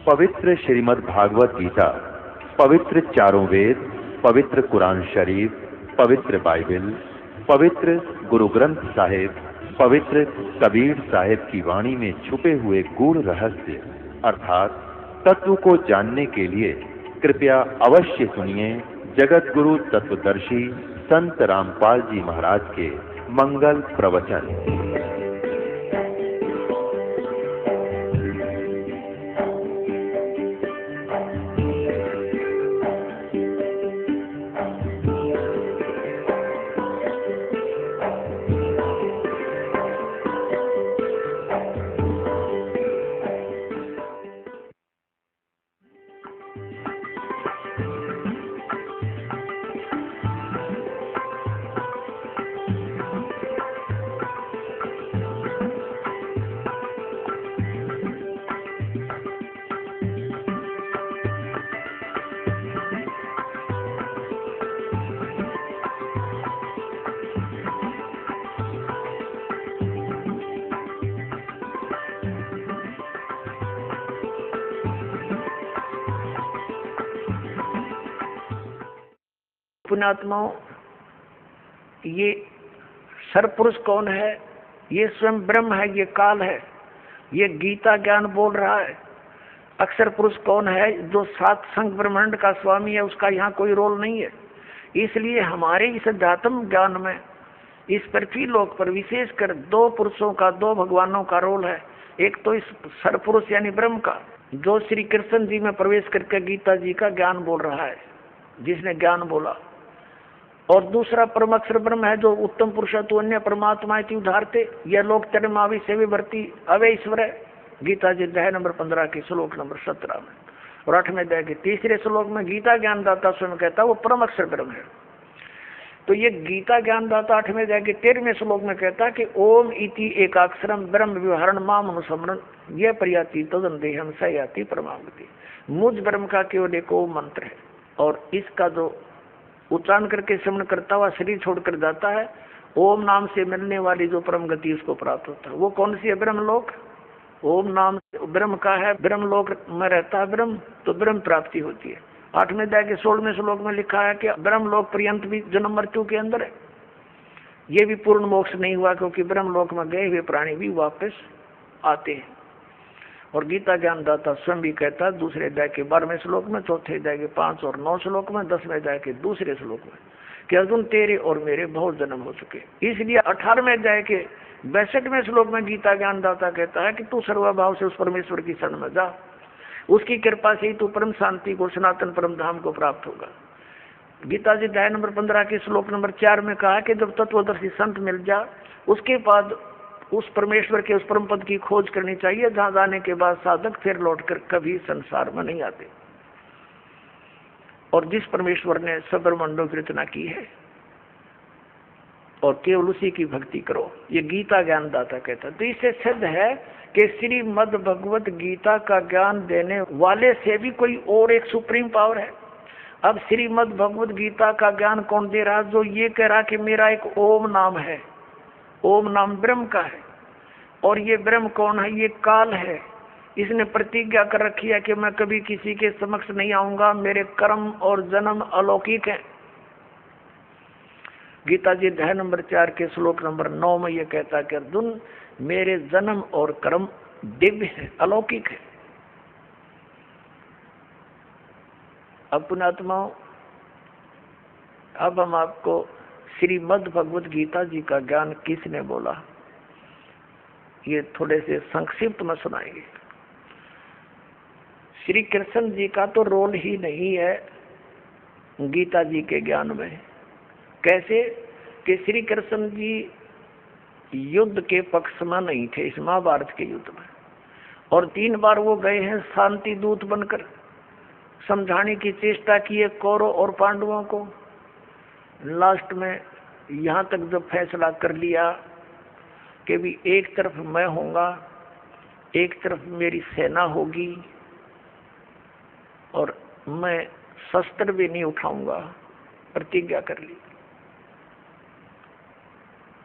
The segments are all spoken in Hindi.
पवित्र श्रीमद् भागवत गीता, पवित्र चारों वेद, पवित्र कुरान शरीफ, पवित्र बाइबल, पवित्र गुरु ग्रंथ साहिब, पवित्र कबीर साहिब की वाणी में छुपे हुए गूढ़ रहस्य अर्थात तत्व को जानने के लिए कृपया अवश्य सुनिए जगत गुरु तत्वदर्शी संत रामपाल जी महाराज के मंगल प्रवचन। पुण्यात्माओं, ये सरपुरुष कौन है? ये स्वयं ब्रह्म है, ये काल है, ये गीता ज्ञान बोल रहा है। अक्षर पुरुष कौन है? जो सात संग ब्रह्मांड का स्वामी है, उसका यहाँ कोई रोल नहीं है। इसलिए हमारे इस अध्यात्म ज्ञान में इस पृथ्वी लोक पर विशेषकर दो पुरुषों का, दो भगवानों का रोल है। एक तो इस सरपुरुष यानी ब्रह्म का, जो श्री कृष्ण जी में प्रवेश करके गीता जी का ज्ञान बोल रहा है, जिसने ज्ञान बोला। और दूसरा परम अक्षर ब्रह्म है, जो उत्तम पुरुष तो अन्य परमात्मा उदारते, यह लोक चरमावि से विवर्ती अवे ईश्वर है। गीता जी अध्याय नंबर 15 के श्लोक नंबर 17 में। और 8वें अध्याय के तीसरे श्लोक में गीता ज्ञानदाता स्वयं कहता वो परम अक्षर ब्रह्म है। तो ये गीता ज्ञानदाता 8वें अध्याय के 13वें श्लोक में कहता कि ओम इति एकाक्षरम ब्रह्म व्यवहारण माम अनुस्मरण यह प्रयाति तदन देहम सयाति परमागति। मुझ ब्रह्म का केवल एक ओम मंत्र है, और इसका जो उच्चारण करके श्रवण करता हुआ शरीर छोड़कर जाता है, ओम नाम से मिलने वाली जो परम गति उसको प्राप्त होता है। वो कौन सी है? ब्रह्मलोक। ओम नाम ब्रह्म का है, ब्रह्मलोक में रहता है ब्रह्म, तो ब्रह्म प्राप्ति होती है। 8वें अध्याय के 16वें श्लोक में लिखा है कि ब्रह्मलोक पर्यंत भी जन्म मृत्यु के अंदर है। ये भी पूर्ण मोक्ष नहीं हुआ, क्योंकि ब्रह्मलोक में गए हुए प्राणी भी वापस आते हैं। और गीता ज्ञानदाता स्वयं भी कहता है दूसरे अध्याय के 12वें श्लोक में, चौथे अध्याय के 5 और 9 श्लोक में, 10वें अध्याय के दूसरे श्लोक में कि अर्जुन तेरे और मेरे बहुत जन्म हो चुके। इसलिए 18वें अध्याय के 62वें श्लोक में गीता ज्ञानदाता कहता है कि तू सर्वभाव से उस परमेश्वर की शरण में जा, उसकी कृपा से ही तू परम शांति को, सनातन परम धाम को प्राप्त होगा। गीता जी अध्याय नंबर 15 के श्लोक नंबर 4 में कहा कि जब तत्वदर्शी संत मिल जा, उसके बाद उस परमेश्वर के उस परम पद की खोज करनी चाहिए, जहां जाने के बाद साधक फिर लौटकर कभी संसार में नहीं आते। और जिस परमेश्वर ने सब ब्रह्मांडों की रचना की है, और केवल उसी की भक्ति करो, ये गीता ज्ञानदाता कहता है। तो इससे सिद्ध है कि श्रीमद् भगवत गीता का ज्ञान देने वाले से भी कोई और एक सुप्रीम पावर है। अब श्रीमद् भगवत गीता का ज्ञान कौन दे रहा? जो ये कह रहा कि मेरा एक ओम नाम है, ओम नाम ब्रह्म का है। और ये ब्रह्म कौन है? ये काल है। इसने प्रतिज्ञा कर रखी है कि मैं कभी किसी के समक्ष नहीं आऊंगा, मेरे कर्म और जन्म अलौकिक हैं। गीता जी अध्याय नंबर 4 के श्लोक नंबर 9 में ये कहता है कि अर्जुन मेरे जन्म और कर्म दिव्य है, अलौकिक है। अब पुण्यात्माओं, अब हम आपको श्रीमद् भगवत गीता जी का ज्ञान किसने बोला, ये थोड़े से संक्षिप्त में सुनाएंगे। श्री कृष्ण जी का तो रोल ही नहीं है गीता जी के ज्ञान में। कैसे कि श्री कृष्ण जी युद्ध के पक्ष में नहीं थे इस महाभारत के युद्ध में, और 3 बार वो गए हैं शांति दूत बनकर, समझाने की चेष्टा की है कौरव और पांडवों को। लास्ट में यहाँ तक जब फैसला कर लिया कि भी एक तरफ मैं होऊंगा, एक तरफ मेरी सेना होगी, और मैं शस्त्र भी नहीं उठाऊंगा, प्रतिज्ञा कर ली।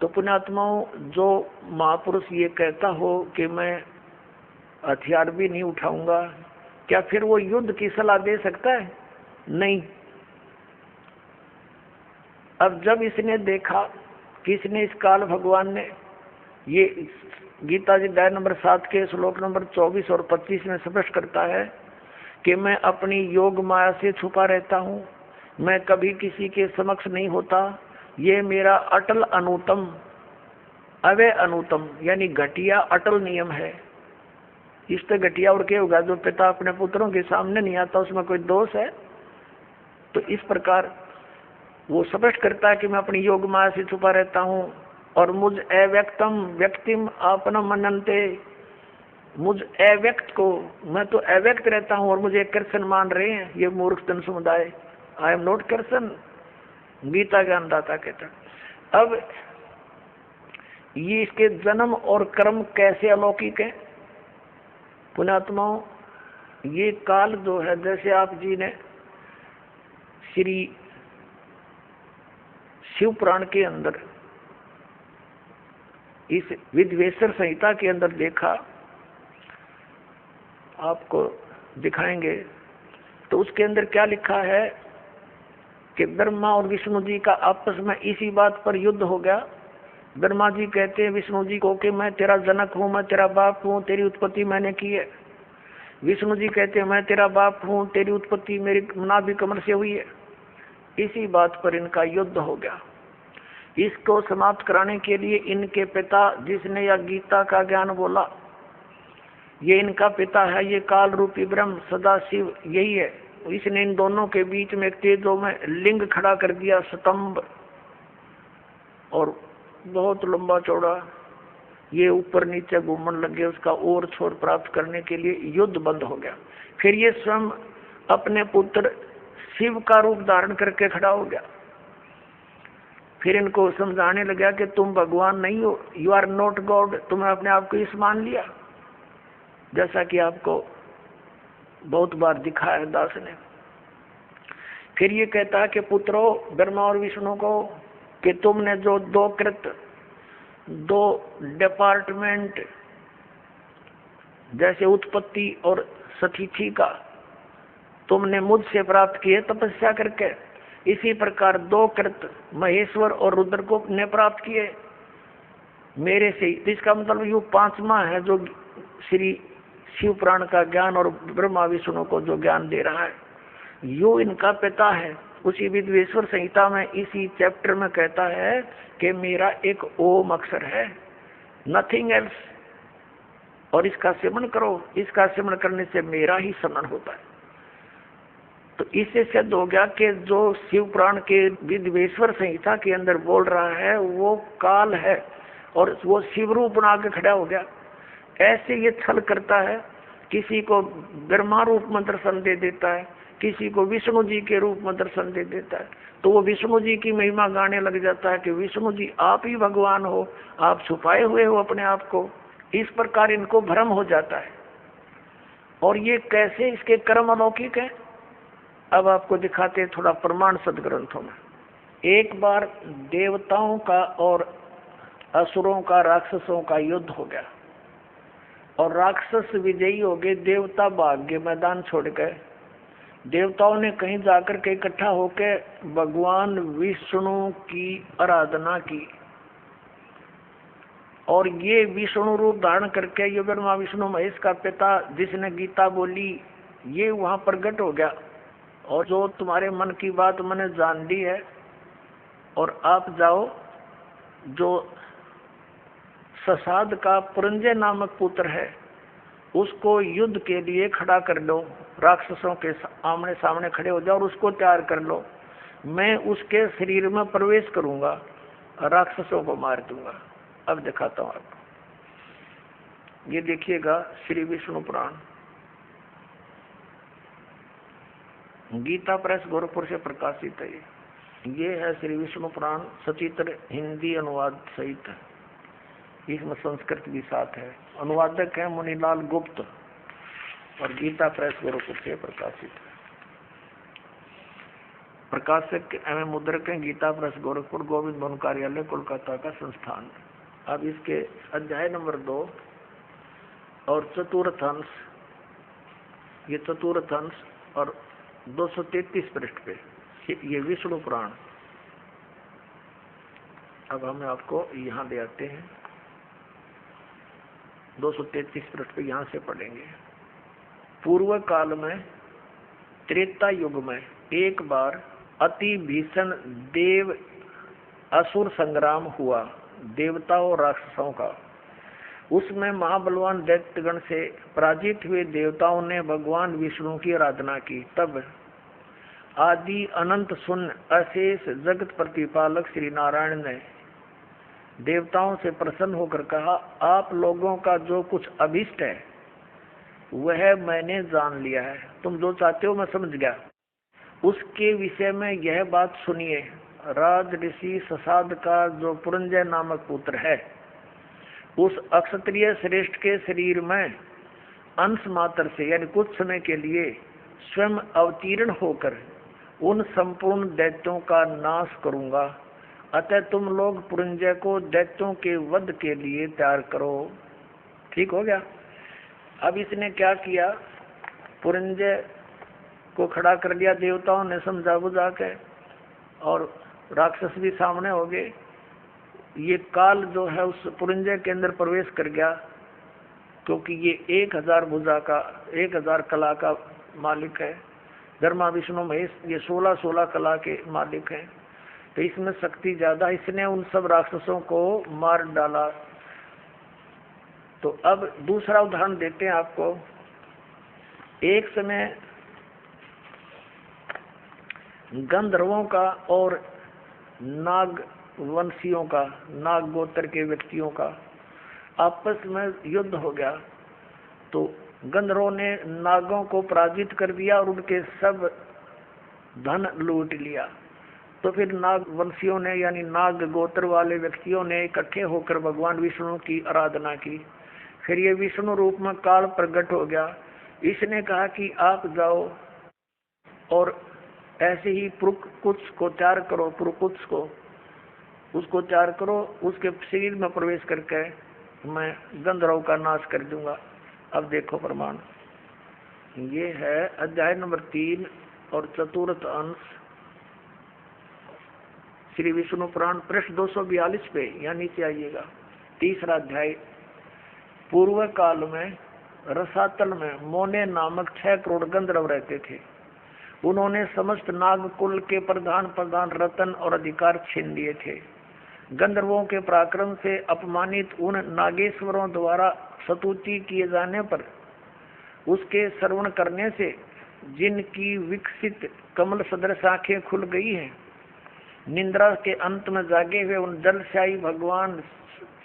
तो पुण्यात्माओं, जो महापुरुष ये कहता हो कि मैं हथियार भी नहीं उठाऊंगा, क्या फिर वो युद्ध की सलाह दे सकता है? नहीं। अब जब इसने देखा कि इसने इस काल भगवान ने ये गीता जी अध्याय नंबर 7 के श्लोक नंबर 24 और 25 में स्पष्ट करता है कि मैं अपनी योग माया से छुपा रहता हूँ, मैं कभी किसी के समक्ष नहीं होता, ये मेरा अटल अनुतम अवय अनुतम यानी घटिया अटल नियम है। इससे घटिया और क्या होगा? जो पिता अपने पुत्रों के सामने नहीं आता उसमें कोई दोष है? तो इस प्रकार वो स्पष्ट करता है कि मैं अपनी योग माया से छुपा रहता हूँ और मुझ अव्यक्तम व्यक्तिम आपना मननते, मुझ अव्यक्त को, मैं तो अव्यक्त रहता हूँ और मुझे कृष्ण मान रहे हैं ये मूर्ख जन समुदाय। I am not Krishna, Gita ज्ञानदाता कहता। अब ये इसके जन्म और कर्म कैसे अलौकिक है पुण्यात्माओं? ये काल जो है, जैसे आप जी ने श्री शिव पुराण के अंदर इस विद्वेश्वर संहिता के अंदर देखा, आपको दिखाएंगे, तो उसके अंदर क्या लिखा है कि ब्रह्मा और विष्णु जी का आपस में इसी बात पर युद्ध हो गया। ब्रह्मा जी कहते हैं विष्णु जी को कि मैं तेरा जनक हूँ, मैं तेरा बाप हूँ, तेरी उत्पत्ति मैंने की है। विष्णु जी कहते हैं मैं तेरा बाप हूँ, तेरी उत्पत्ति मेरी नाभि कमल से हुई है। इसी बात पर इनका युद्ध हो गया। इसको समाप्त कराने के लिए इनके पिता, जिसने यह गीता का ज्ञान बोला, ये इनका पिता है, ये काल रूपी ब्रह्म सदाशिव यही है। इसने इन दोनों के बीच में एक तेजो में लिंग खड़ा कर दिया, स्तंभ, और बहुत लंबा चौड़ा, ये ऊपर नीचे घूमने लगे। उसका और छोर प्राप्त करने के लिए युद्ध बंद हो गया। फिर ये स्वयं अपने पुत्र शिव का रूप धारण करके खड़ा हो गया। फिर इनको समझाने लगा कि तुम भगवान नहीं हो, यू आर नॉट गॉड, तुमने अपने आप को इस मान लिया, जैसा कि आपको बहुत बार दिखाया है दास ने। फिर ये कहता है कि पुत्रों ब्रह्मा और विष्णु को कि तुमने जो दो कृत, दो डिपार्टमेंट जैसे उत्पत्ति और स्थिति का तुमने मुझसे प्राप्त किए तपस्या करके, इसी प्रकार दो कृत महेश्वर और रुद्र को ने प्राप्त किए मेरे से। इसका मतलब ये पांचवा है जो श्री शिव पुराण का ज्ञान और ब्रह्मा विष्णु को जो ज्ञान दे रहा है, यो इनका पिता है। उसी विद्वेश्वर संहिता में इसी चैप्टर में कहता है कि मेरा एक ओम अक्षर है, नथिंग एल्स, और इसका सिमरण करो, इसका सिमरण करने से मेरा ही स्मरण होता है। तो इससे सिद्ध हो गया कि जो शिव पुराण के विद्वेश्वर संहिता के अंदर बोल रहा है वो काल है और वो शिव रूप बना के खड़ा हो गया। ऐसे ये छल करता है, किसी को ब्रह्मा रूप में दर्शन दे देता है, किसी को विष्णु जी के रूप में दर्शन दे देता है, तो वो विष्णु जी की महिमा गाने लग जाता है कि विष्णु जी आप ही भगवान हो, आप छुपाए हुए हो अपने आप को। इस प्रकार इनको भ्रम हो जाता है। और ये कैसे इसके कर्म अलौकिक है, अब आपको दिखाते हैं थोड़ा प्रमाण सदग्रंथों में। एक बार देवताओं का और असुरों का, राक्षसों का युद्ध हो गया और राक्षस विजयी हो गए, देवता भाग गए, मैदान छोड़ गए। देवताओं ने कहीं जाकर के इकट्ठा होकर भगवान विष्णु की आराधना की, और ये विष्णु रूप धारण करके ये ब्रह्मा विष्णु महेश का पिता जिसने गीता बोली, ये वहां प्रकट हो गया। और जो तुम्हारे मन की बात मैंने जान ली है, और आप जाओ जो ससाद का पुरंजय नामक पुत्र है उसको युद्ध के लिए खड़ा कर लो, राक्षसों के आमने सामने खड़े हो जाओ और उसको तैयार कर लो। मैं उसके शरीर में प्रवेश करूंगा, राक्षसों को मार दूंगा। अब दिखाता हूं आपको, ये देखिएगा श्री विष्णु पुराण, गीता प्रेस गोरखपुर से प्रकाशित है। ये है श्री विष्णु पुराण, सचित्र हिंदी अनुवाद सहित, इसमें संस्कृत भी साथ है। अनुवादक है मुनीलाल गुप्त और गीता प्रेस गोरखपुर से प्रकाशित है। प्रकाशक एवं मुद्रक है गीता प्रेस गोरखपुर, गोविंद भवन कार्यालय कोलकाता का संस्थान। अब इसके अध्याय नंबर 2 और चतुर्थ अंश ये चतुर्थ अंश और 233 पृष्ठ पे ये विष्णु पुराण। अब हम आपको यहाँ ले आते हैं, 233 पृष्ठ पे यहाँ से पढ़ेंगे। पूर्व काल में त्रेता युग में एक बार अति भीषण देव असुर संग्राम हुआ, देवताओं और राक्षसों का। उसमें महाबलवान दैत्यगण से पराजित हुए देवताओं ने भगवान विष्णु की आराधना की। तब आदि अनंत शून्य अशेष जगत प्रतिपालक श्री नारायण ने देवताओं से प्रसन्न होकर कहा, आप लोगों का जो कुछ अभिष्ट है वह मैंने जान लिया है। तुम जो चाहते हो मैं समझ गया। उसके विषय में यह बात सुनिए। राज ऋषि ससाद का जो पुरंजय नामक पुत्र है, उस अक्षत्रिय श्रेष्ठ के शरीर में अंश मात्र से यानी कुछ समय के लिए स्वयं अवतीर्ण होकर उन संपूर्ण दैत्यों का नाश करूंगा। अतः तुम लोग पुरंजय को दैत्यों के वध के लिए तैयार करो। ठीक हो गया। अब इसने क्या किया, पुरंजय को खड़ा कर दिया, देवताओं ने समझा बुझा के, और राक्षस भी सामने हो गए। ये काल जो है उस पुरंजय के अंदर प्रवेश कर गया, क्योंकि ये 1000 भुजा का 1000 कला का मालिक है। ब्रह्मा विष्णु महेश ये 16 कला के मालिक हैं, तो इसमें शक्ति ज्यादा। इसने उन सब राक्षसों को मार डाला। तो अब दूसरा उदाहरण देते हैं आपको। एक समय गंधर्वों का और नाग वंशियों का, नाग गोत्र के व्यक्तियों का आपस में युद्ध हो गया। तो गंधर्वों ने नागों को पराजित कर दिया और उनके सब धन लूट लिया। तो फिर नाग वंशियों ने यानी नाग गोत्र वाले व्यक्तियों ने इकट्ठे होकर भगवान विष्णु की आराधना की। फिर ये विष्णु रूप में काल प्रकट हो गया। इसने कहा कि आप जाओ और ऐसे ही पुरुकुत्स को तैयार करो, पुरुकुत्स को उसको तैयार करो, उसके शरीर में प्रवेश करके मैं गंधर्व का नाश कर दूंगा। अब देखो प्रमाण, ये है अध्याय नंबर 3 और चतुर्थ अंश श्री विष्णु पुराण पृष्ठ 242 पे, यहाँ नीचे आइएगा। तीसरा अध्याय। पूर्व काल में रसातल में मोने नामक 6 करोड़ गंधर्व रहते थे। उन्होंने समस्त नाग कुल के प्रधान रतन और अधिकार छीन लिए थे। गंधर्वों के पराक्रम से अपमानित उन नागेश्वरों द्वारा स्तुति किए जाने पर उसके श्रवण करने से जिनकी विकसित कमल सदृश आंखें खुल गई हैं, निंद्रा के अंत में जागे हुए उन जलशाही भगवान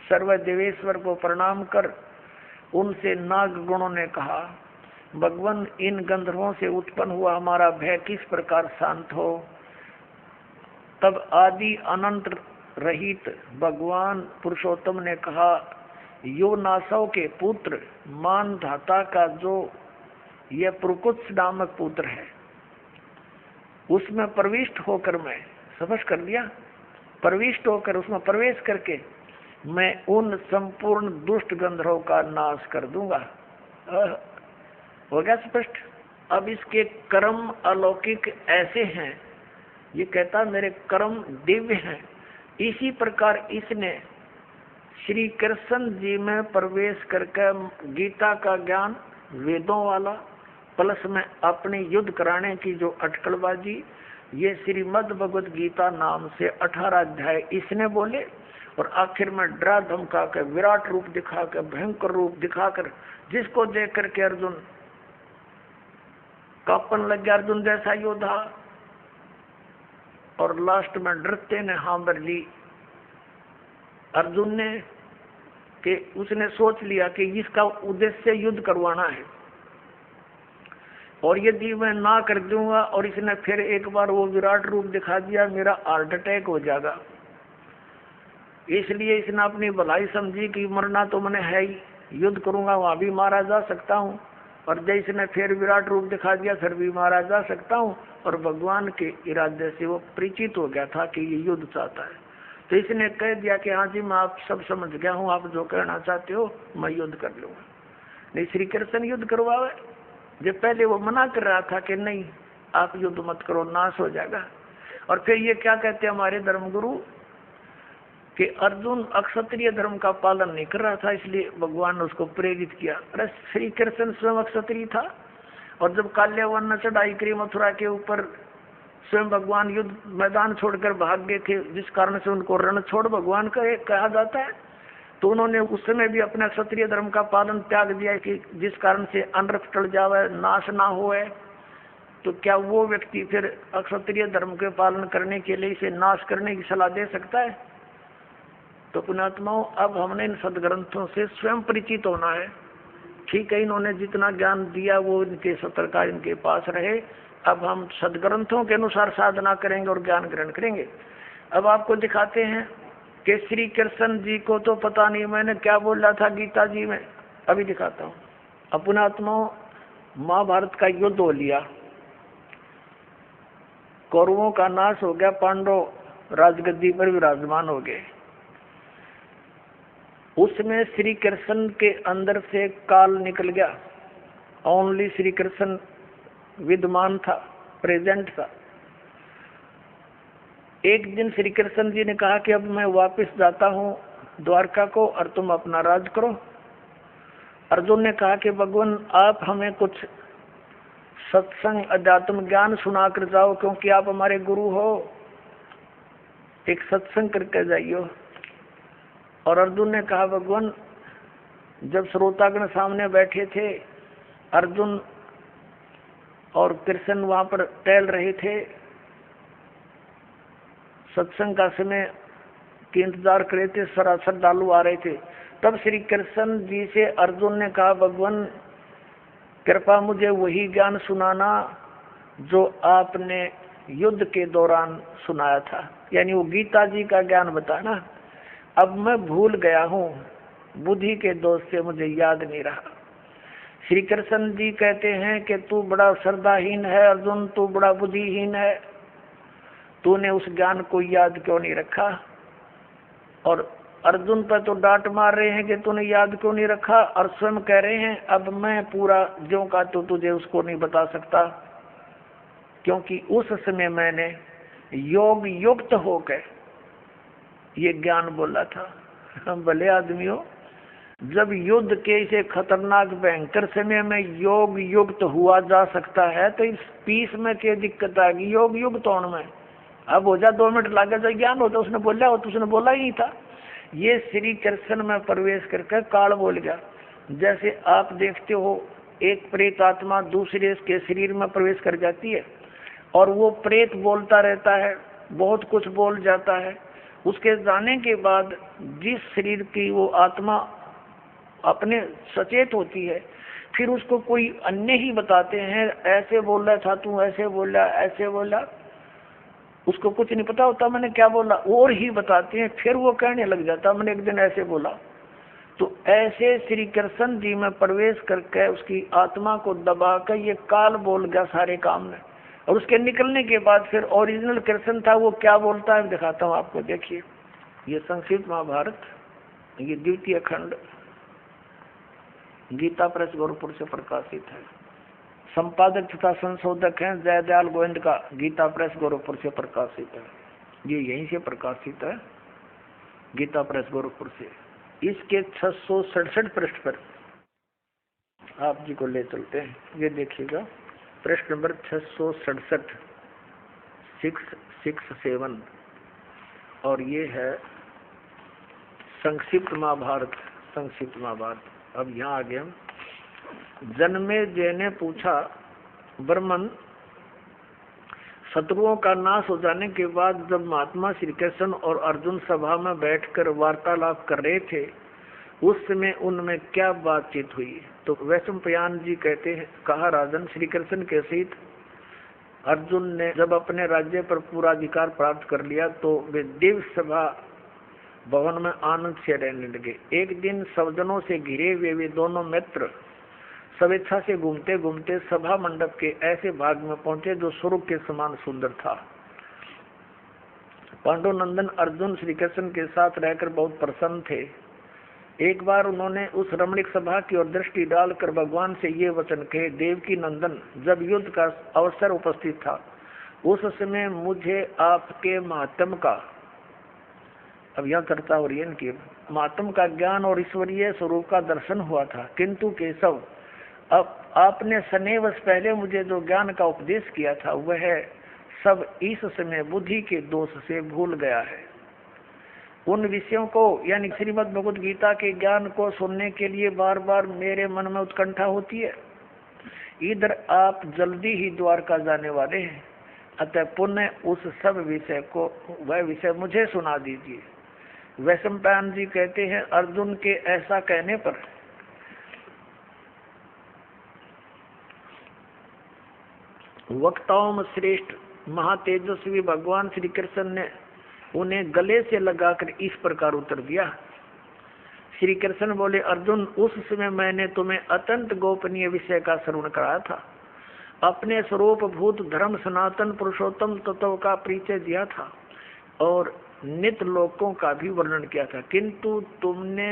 सर्वदेवेश्वर को प्रणाम कर उनसे नाग गुणों ने कहा, भगवान इन गंधर्वों से उत्पन्न हुआ हमारा भय किस प्रकार शांत हो। तब आदि अनंत रहित भगवान पुरुषोत्तम ने कहा, यो नासव के पुत्र मान धाता का जो यह पुरुकुत्स नामक पुत्र है, उसमें प्रविष्ट होकर मैं समझ कर लिया, प्रविष्ट होकर उसमें प्रवेश करके मैं उन संपूर्ण दुष्ट गंधर्वों का नाश कर दूंगा। हो गया स्पष्ट। अब इसके कर्म अलौकिक ऐसे हैं, ये कहता मेरे कर्म दिव्य हैं। इसी प्रकार इसने श्री कृष्ण जी में प्रवेश करके गीता का ज्ञान वेदों वाला प्लस में अपने युद्ध कराने की जो अटकलबाजी, ये श्रीमद् भगवद गीता नाम से 18 अध्याय इसने बोले, और आखिर में डरा धमका कर विराट रूप दिखा कर भयंकर रूप दिखाकर जिसको देख करके अर्जुन कांपन लग गया, अर्जुन जैसा योद्धा, और लास्ट में डरते ने हाँ भर ली अर्जुन ने कि उसने सोच लिया कि इसका उद्देश्य युद्ध करवाना है, और यदि मैं ना कर दूंगा और इसने फिर एक बार वो विराट रूप दिखा दिया, मेरा हार्ट अटैक हो जाएगा। इसलिए इसने अपनी भलाई समझी कि मरना तो मैंने है ही, युद्ध करूंगा वहां भी मारा जा सकता हूँ, और जब इसने फिर विराट रूप दिखा दिया फिर भी मारा जा सकता हूँ। और भगवान के इरादे से वो परिचित हो गया था कि ये युद्ध चाहता है, तो इसने कह दिया कि हाँ जी मैं आप सब समझ गया हूँ, आप जो कहना चाहते हो मैं युद्ध कर लूंगा। नहीं, श्री कृष्ण युद्ध करवावे, जब पहले वो मना कर रहा था कि नहीं आप युद्ध मत करो, नाश हो जाएगा। और फिर ये क्या कहते हैं हमारे धर्मगुरु कि अर्जुन अक्षत्रिय धर्म का पालन नहीं कर रहा था, इसलिए भगवान ने उसको प्रेरित किया। अरे श्री कृष्ण स्वयं अक्षत्रिय था, और जब काल्यावन ने चढ़ाई करी मथुरा के ऊपर, स्वयं भगवान युद्ध मैदान छोड़कर भाग गए थे, जिस कारण से उनको रण छोड़ भगवान कहा जाता है। तो उन्होंने उस समय भी अपने क्षत्रिय धर्म का पालन त्याग दिया कि जिस कारण से अनर्थ टल जावे, नाश ना होए। तो क्या वो व्यक्ति फिर अक्षत्रिय धर्म के पालन करने के लिए इसे नाश करने की सलाह दे सकता है? तो पुण्यात्माओं, अब हमने इन सदग्रंथों से स्वयं परिचित होना है। ठीक है, इन्होंने जितना ज्ञान दिया वो इनके सतर्का इनके पास रहे। अब हम सदग्रंथों के अनुसार साधना करेंगे और ज्ञान ग्रहण करेंगे। अब आपको दिखाते हैं कि श्री कृष्ण जी को तो पता नहीं मैंने क्या बोला था गीता जी में, अभी दिखाता हूँ। अपनात्माओं, महाभारत का युद्ध हो लिया, कौरवों का नाश हो गया, पांडव राजगद्दी पर विराजमान हो गए। उसमें श्री कृष्ण के अंदर से काल निकल गया। ओनली श्री कृष्ण विद्यमान था, प्रेजेंट था। एक दिन श्री कृष्ण जी ने कहा कि अब मैं वापस जाता हूँ द्वारका को और तुम अपना राज करो। अर्जुन ने कहा कि भगवान आप हमें कुछ सत्संग अध्यात्म ज्ञान सुना कर जाओ, क्योंकि आप हमारे गुरु हो, एक सत्संग करके जाइयो। और अर्जुन ने कहा भगवान, जब श्रोतागण सामने बैठे थे, अर्जुन और कृष्ण वहां पर टहल रहे थे, सत्संग का समय के इंतजार कर रहे थे, श्रद्धालु आ रहे थे। तब श्री कृष्ण जी से अर्जुन ने कहा भगवान कृपा मुझे वही ज्ञान सुनाना जो आपने युद्ध के दौरान सुनाया था, यानी वो गीता जी का ज्ञान बताना। अब मैं भूल गया हूँ, बुद्धि के दोष से मुझे याद नहीं रहा। श्री कृष्ण जी कहते हैं कि तू बड़ा श्रद्धाहीन है अर्जुन, तू बड़ा बुद्धिहीन है, तूने उस ज्ञान को याद क्यों नहीं रखा। और अर्जुन पर तो डांट मार रहे हैं कि तूने याद क्यों नहीं रखा, और स्वयं कह रहे हैं अब मैं पूरा ज्यों का तो तुझे उसको नहीं बता सकता, क्योंकि उस समय मैंने योग युक्त होकर ये ज्ञान बोला था। हम भले आदमियों, जब युद्ध के इसे खतरनाक भयंकर समय में योग युक्त हुआ जा सकता है, तो इस पीस में क्या दिक्कत आएगी योग युक्त होने में? अब हो जा 2 मिनट लगे तो ज्ञान होता, उसने बोला हो तो उसने बोला ही था। ये श्री कृष्ण में प्रवेश करके काल बोल गया। जैसे आप देखते हो एक प्रेत आत्मा दूसरे के शरीर में प्रवेश कर जाती है और वो प्रेत बोलता रहता है, बहुत कुछ बोल जाता है। उसके जाने के बाद जिस शरीर की वो आत्मा अपने सचेत होती है, फिर उसको कोई अन्य ही बताते हैं, ऐसे बोल रहा था तू, ऐसे बोला, ऐसे बोला। उसको कुछ नहीं पता होता मैंने क्या बोला, और ही बताते हैं। फिर वो कहने लग जाता मैंने एक दिन ऐसे बोला। तो ऐसे श्री कृष्ण जी में प्रवेश करके उसकी आत्मा को दबा कर ये काल बोल गया सारे काम में। और उसके निकलने के बाद फिर ओरिजिनल कृष्ण था, वो क्या बोलता है दिखाता हूँ आपको। देखिए, ये संक्षिप्त महाभारत, ये द्वितीय खंड गीता प्रेस गोरखपुर से प्रकाशित है। संपादक तथा संशोधक हैं जयदयाल गोविंद का, गीता प्रेस गोरखपुर से प्रकाशित है। ये यहीं से प्रकाशित है, गीता प्रेस गोरखपुर से। इसके 667 पृष्ठ पर आप जी को ले चलते हैं। ये देखिएगा, पृष्ठ नंबर 667, 667, और ये है संक्षिप्त महाभारत। संक्षिप्त महाभारत। अब यहाँ आगे हम, जन्मेजय ने पूछा, ब्रह्मन, शत्रुओं का नाश हो जाने के बाद जब महात्मा श्री कृष्ण और अर्जुन सभा में बैठकर वार्तालाप कर रहे थे, उस समय उनमें क्या बातचीत हुई? तो वैशंपायन जी कहते हैं, कहा राजन, श्री कृष्ण के सहित अर्जुन ने जब अपने राज्य पर पूरा अधिकार प्राप्त कर लिया तो वे दिव्य सभा भवन में आनंद से रहने लगे। एक दिन सज्जनों से घिरे हुए वे दोनों मित्र स्वेच्छा से घूमते घूमते सभा मंडप के ऐसे भाग में पहुंचे जो स्वर्ग के समान सुंदर था। पांडुनंदन अर्जुन श्री कृष्ण के साथ रहकर बहुत प्रसन्न थे। एक बार उन्होंने उस रमणीक सभा की ओर दृष्टि डालकर भगवान से ये वचन कहे, देवकी नंदन, जब युद्ध का अवसर उपस्थित था उस समय मुझे आपके महात्म का, अब यह चर्चा हो रही है इनकी, महात्म का ज्ञान और ईश्वरीय स्वरूप का दर्शन हुआ था, किंतु केशव अब आपने सनेवश पहले मुझे जो ज्ञान का उपदेश किया था वह सब इस समय बुद्धि के दोष से भूल गया है। उन विषयों को यानी श्रीमद् भगवद गीता के ज्ञान को सुनने के लिए बार बार मेरे मन में उत्कंठा होती है। इधर आप जल्दी ही द्वारका जाने वाले हैं, अतः पुनः उस सब विषय को, वह विषय मुझे सुना दीजिए। वैशंपायन जी कहते हैं, अर्जुन के ऐसा कहने पर वक्ताओं में श्रेष्ठ महातेजस्वी भगवान श्री कृष्ण ने उन्हें गले से लगाकर इस प्रकार उत्तर दिया। श्री कृष्ण बोले, अर्जुन, उस समय मैंने तुम्हें अत्यंत गोपनीय विषय का श्रवण कराया था, अपने स्वरूप भूत धर्म सनातन पुरुषोत्तम तत्व का परिचय दिया था और नित्य लोकों का भी वर्णन किया था, किंतु तुमने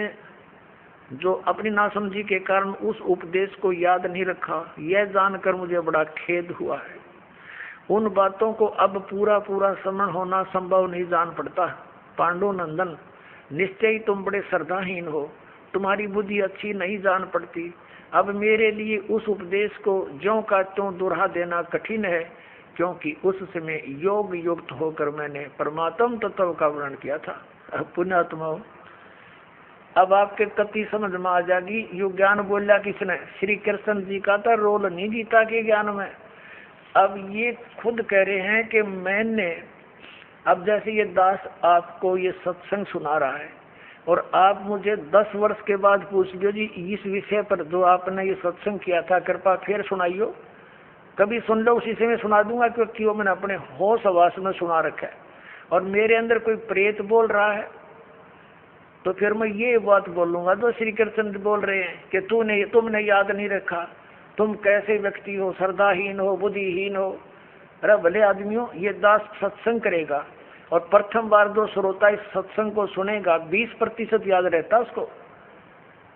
जो अपनी नासमझी के कारण उस उपदेश को याद नहीं रखा, यह जानकर मुझे बड़ा खेद हुआ है। उन बातों को अब पूरा पूरा स्मरण होना संभव नहीं जान पड़ता। पांडु नंदन, निश्चय ही तुम बड़े श्रद्धाहीन हो, तुम्हारी बुद्धि अच्छी नहीं जान पड़ती। अब मेरे लिए उस उपदेश को ज्यों का त्यों दोहरा देना कठिन है, क्योंकि उस समय योग युक्त होकर मैंने परमात्म तत्व का वर्णन किया था। पुण्यात्मा, अब आपके कति समझ में आ जाएगी। यो ज्ञान बोला किसने? श्री कृष्ण जी का था रोल नहीं गीता के ज्ञान में। अब ये खुद कह रहे हैं कि मैंने, अब जैसे ये दास आपको ये सत्संग सुना रहा है और आप मुझे 10 वर्ष के बाद पूछ लो, जी इस विषय पर जो आपने ये सत्संग किया था कृपा फिर सुनाइयो। कभी सुन लो, उसी से मैं सुना दूंगा, क्योंकि वो मैंने अपने होश आवास में सुना रखा है। और मेरे अंदर कोई प्रेत बोल रहा है तो फिर मैं ये बात बोलूंगा जो श्री कृष्ण बोल रहे हैं कि तुमने याद नहीं रखा, तुम कैसे व्यक्ति हो, श्रद्धाहीन हो, बुद्धिहीन हो। अरे भले आदमियों, ये दास सत्संग करेगा और प्रथम बार जो श्रोता इस सत्संग को सुनेगा 20% याद रहता उसको,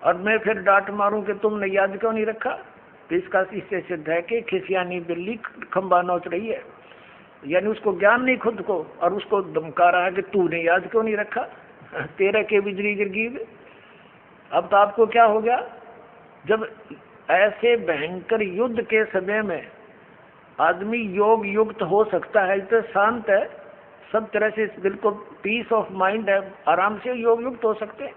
और मैं फिर डांट मारूं कि तुमने याद क्यों नहीं रखा, तो इसका इससे सिद्ध है कि खिसियानी बिल्ली खंबा नोच रही है। यानी उसको ज्ञान नहीं खुद को, और उसको धमका रहा है कि तूने याद क्यों नहीं रखा, तेरे के बिजली गिर गई। अब तो आपको क्या हो गया, जब ऐसे भयंकर युद्ध के समय में आदमी योग युक्त हो सकता है, तो शांत है, सब तरह से बिल्कुल पीस ऑफ माइंड है, आराम से योग युक्त हो सकते हैं।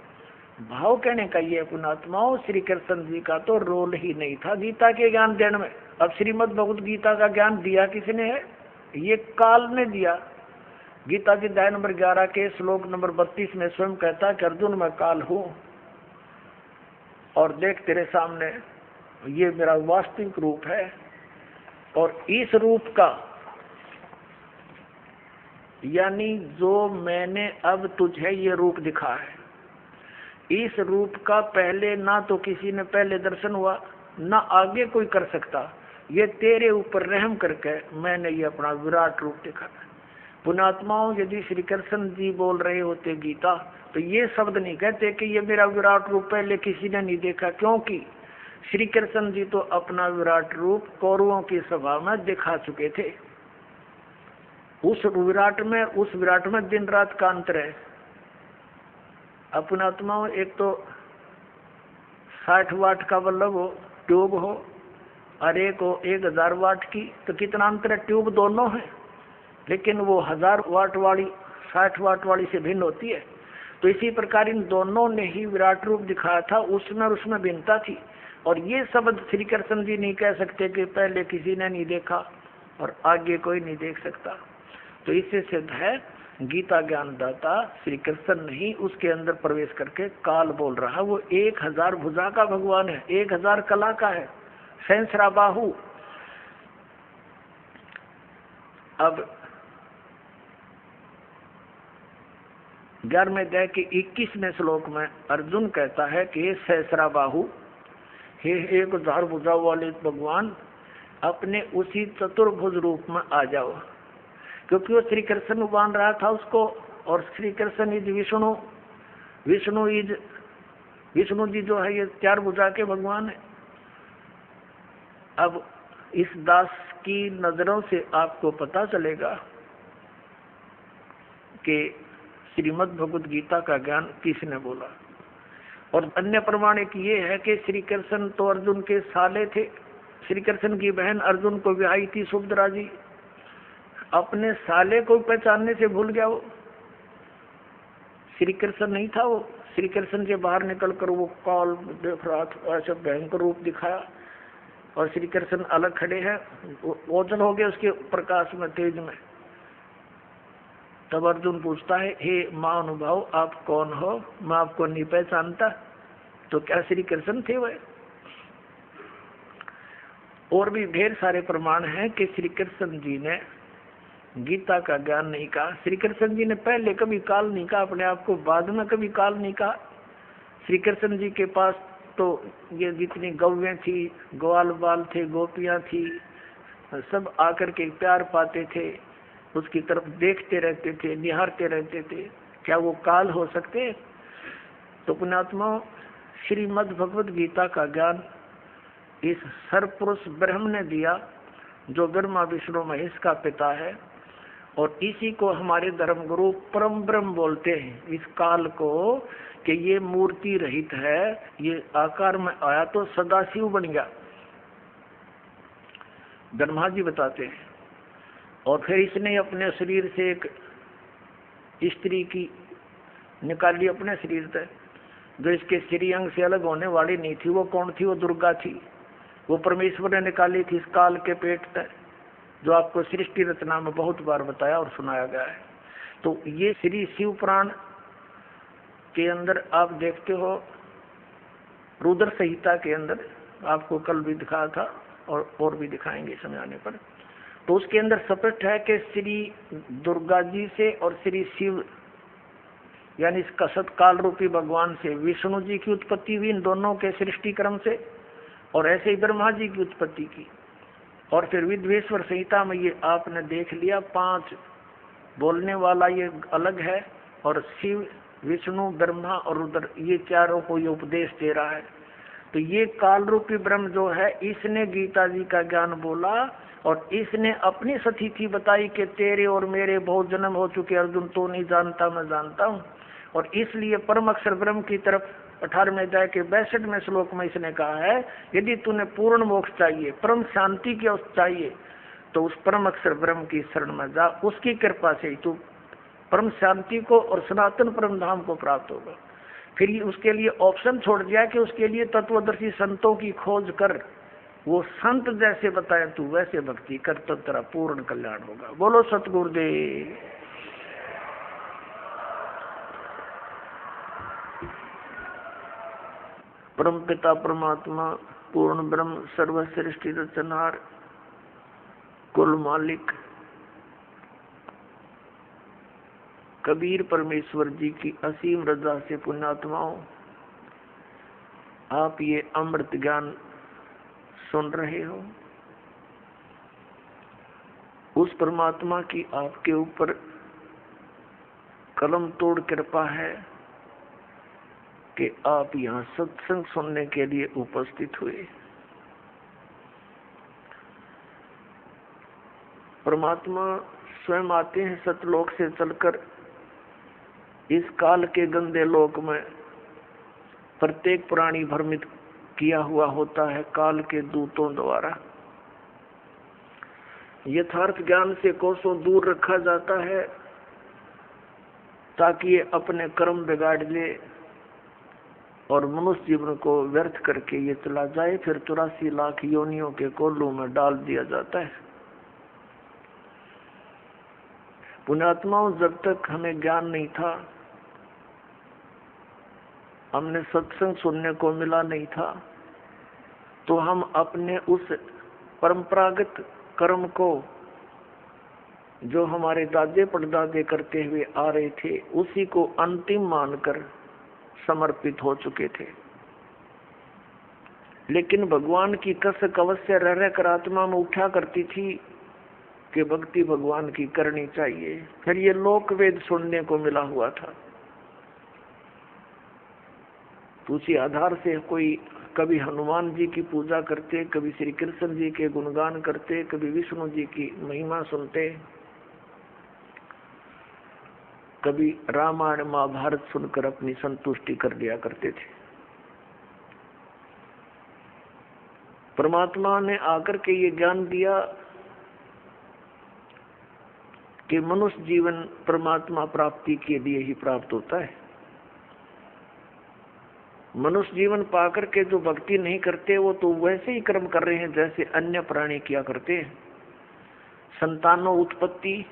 भाव कहने का ये पुणात्माओं, श्री कृष्ण जी का तो रोल ही नहीं था गीता के ज्ञान देने में। अब श्रीमद् भगवद गीता का ज्ञान दिया किसने है? ये काल ने दिया। गीता जी अध्याय नंबर 11 के श्लोक नंबर 32 में स्वयं कहता कि अर्जुन मैं काल हूं और देख तेरे सामने ये मेरा वास्तविक रूप है, और इस रूप का यानी जो मैंने अब तुझे ये रूप दिखा है, इस रूप का पहले ना तो किसी ने पहले दर्शन हुआ, ना आगे कोई कर सकता। ये तेरे ऊपर रहम करके मैंने ये अपना विराट रूप दिखा है। पुणात्माओं, यदि श्री कृष्ण जी बोल रहे होते गीता, तो ये शब्द नहीं कहते कि ये मेरा विराट रूप पहले किसी ने नहीं देखा, क्योंकि श्री कृष्ण जी तो अपना विराट रूप कौरवों की सभा में दिखा चुके थे। उस विराट में दिन रात का अंतर है। पुणात्माओं, एक तो 60 वाट का बल्ब हो, ट्यूब हो, और एक हो 1000 वाट की, तो कितना अंतर है? ट्यूब दोनों है, लेकिन वो 1000 वाट वाली 60 वाट वाली से भिन्न होती है। तो इसी प्रकार इन दोनों ने ही विराट रूप दिखाया था, उसमें और उसमें भिन्नता थी। और ये शब्द श्री कृष्ण जी नहीं कह सकते कि पहले किसी ने नहीं देखा और आगे कोई नहीं देख सकता। तो इससे सिद्ध है गीता ज्ञानदाता श्री कृष्ण नहीं, उसके अंदर प्रवेश करके काल बोल रहा है। वो 1000 भुजा का भगवान है, 1000 कला का है, सहस्रा बाहु। अब 11वें अध्याय के 21वें श्लोक में अर्जुन कहता है कि हे सहस्रा बाहु, हे 1000 भुजा वाले भगवान, अपने उसी चतुर्भुज रूप में आ जाओ। क्योंकि वो श्री कृष्ण मान रहा था उसको, और श्री कृष्ण इज विष्णु, विष्णु इज विष्णु जी जो है ये 4 भुजा के भगवान है। अब इस दास की नजरों से आपको पता चलेगा कि श्रीमद् भगवद गीता का ज्ञान किसने बोला। और अन्य प्रमाणिक ये है कि श्री कृष्ण तो अर्जुन के साले थे। श्री कृष्ण की बहन अर्जुन को ब्याही थी सुभद्रा जी, अपने साले को पहचानने से भूल गया वो। श्री कृष्ण नहीं था वो। श्री कृष्ण से बाहर निकलकर वो काल देख रहा था, ऐसा भयंकर रूप दिखाया, और श्री कृष्ण अलग खड़े हैं, ओझल हो गए उसके प्रकाश में, तेज में। तब अर्जुन पूछता है, हे महानुभाव आप कौन हो, मैं आपको नहीं पहचानता। तो क्या श्री कृष्ण थे वह? और भी ढेर सारे प्रमाण हैं कि श्री कृष्ण जी ने गीता का ज्ञान नहीं कहा। श्री कृष्ण जी ने पहले कभी काल नहीं कहा अपने आप को, बाद में कभी काल नहीं कहा। श्री कृष्ण जी के पास तो ये जितनी गौवें थी, ग्वाल बाल थे, गोपियां थी, सब आकर के प्यार पाते थे, उसकी तरफ देखते रहते थे, निहारते रहते थे। क्या वो काल हो सकते? तो पुण्यात्मा, श्रीमद् भगवद गीता का ज्ञान इस सर्वपुरुष ब्रह्म ने दिया, जो ब्रह्मा विष्णु महेश का पिता है, और इसी को हमारे धर्म गुरु परम ब्रह्म बोलते हैं। इस काल को कि ये मूर्ति रहित है, ये आकार में आया तो सदाशिव बन गया, ब्रह्मा जी बताते हैं। और फिर इसने अपने शरीर से एक स्त्री की निकाली अपने शरीर से, जो इसके श्री अंग से अलग होने वाली नहीं थी। वो कौन थी? वो दुर्गा थी। वो परमेश्वर ने निकाली थी इस काल के पेट से, जो आपको सृष्टि रचना में बहुत बार बताया और सुनाया गया है। तो ये श्री शिव पुराण के अंदर आप देखते हो, रुद्र संहिता के अंदर आपको कल भी दिखाया था और भी दिखाएंगे समय आने पर। तो उसके अंदर स्पष्ट है कि श्री दुर्गा जी से और श्री शिव यानी इस कसत काल रूपी भगवान से विष्णु जी की उत्पत्ति हुई, इन दोनों के सृष्टि क्रम से, और ऐसे ही ब्रह्मा जी की उत्पत्ति की। और फिर विद्वेश्वर संहिता में ये आपने देख लिया, 5 बोलने वाला ये अलग है, और शिव विष्णु ब्रह्मा और रुद्र ये चारों को ये उपदेश दे रहा है। तो ये काल रूपी ब्रह्म जो है, इसने गीता जी का ज्ञान बोला, और इसने अपनी स्थिति बताई कि तेरे और मेरे बहुत जन्म हो चुके अर्जुन, तो नहीं जानता मैं जानता हूँ। और इसलिए परम अक्षर ब्रह्म की तरफ 18वें अध्याय के 62वें श्लोक में इसने कहा है, यदि तूने पूर्ण मोक्ष चाहिए, परम शांति की अवस्था चाहिए, तो उस परम अक्षर ब्रह्म की शरण में जा, उसकी कृपा से ही तू परम शांति को और सनातन परम धाम को प्राप्त होगा। फिर उसके लिए ऑप्शन छोड़ दिया कि उसके लिए तत्वदर्शी संतों की खोज कर, वो संत जैसे बताए तू वैसे भक्ति कर, तो तेरा पूर्ण कल्याण होगा। बोलो सतगुरुदेव। परम पिता परमात्मा पूर्ण ब्रह्म सर्वश्रेष्ठी रचनहार कुल मालिक कबीर परमेश्वर जी की असीम रजा से पुण्यात्माओं, आप ये अमृत ज्ञान सुन रहे हो। उस परमात्मा की आपके ऊपर कलम तोड़ कृपा है कि आप यहाँ सत्संग सुनने के लिए उपस्थित हुए। परमात्मा स्वयं आते हैं सतलोक से चलकर इस काल के गंदे लोक में। प्रत्येक प्राणी भ्रमित किया हुआ होता है काल के दूतों द्वारा। यथार्थ ज्ञान से कोसों दूर रखा जाता है ताकि ये अपने कर्म बिगाड़ ले और मनुष्य जीवन को व्यर्थ करके ये चला जाए, फिर 84 लाख योनियों के कोल्लू में डाल दिया जाता है। पुण्यात्माओं, जब तक हमें ज्ञान नहीं था, हमने सत्संग सुनने को मिला नहीं था, तो हम अपने उस परंपरागत कर्म को जो हमारे दादे परदादे करते हुए आ रहे थे, उसी को अंतिम मानकर समर्पित हो चुके थे। लेकिन भगवान की कसक अवश्य रह रहकर आत्मा में उठा करती थी कि भक्ति भगवान की करनी चाहिए। फिर ये लोक वेद सुनने को मिला हुआ था। तो उसी आधार से कोई कभी हनुमान जी की पूजा करते, कभी श्री कृष्ण जी के गुणगान करते, कभी विष्णु जी की महिमा सुनते, कभी रामायण महाभारत सुनकर अपनी संतुष्टि कर लिया करते थे। परमात्मा ने आकर के ये ज्ञान दिया कि मनुष्य जीवन परमात्मा प्राप्ति के लिए ही प्राप्त होता है। मनुष्य जीवन पाकर के जो भक्ति नहीं करते वो तो वैसे ही कर्म कर रहे हैं जैसे अन्य प्राणी किया करते हैं। संतानों उत्पत्ति,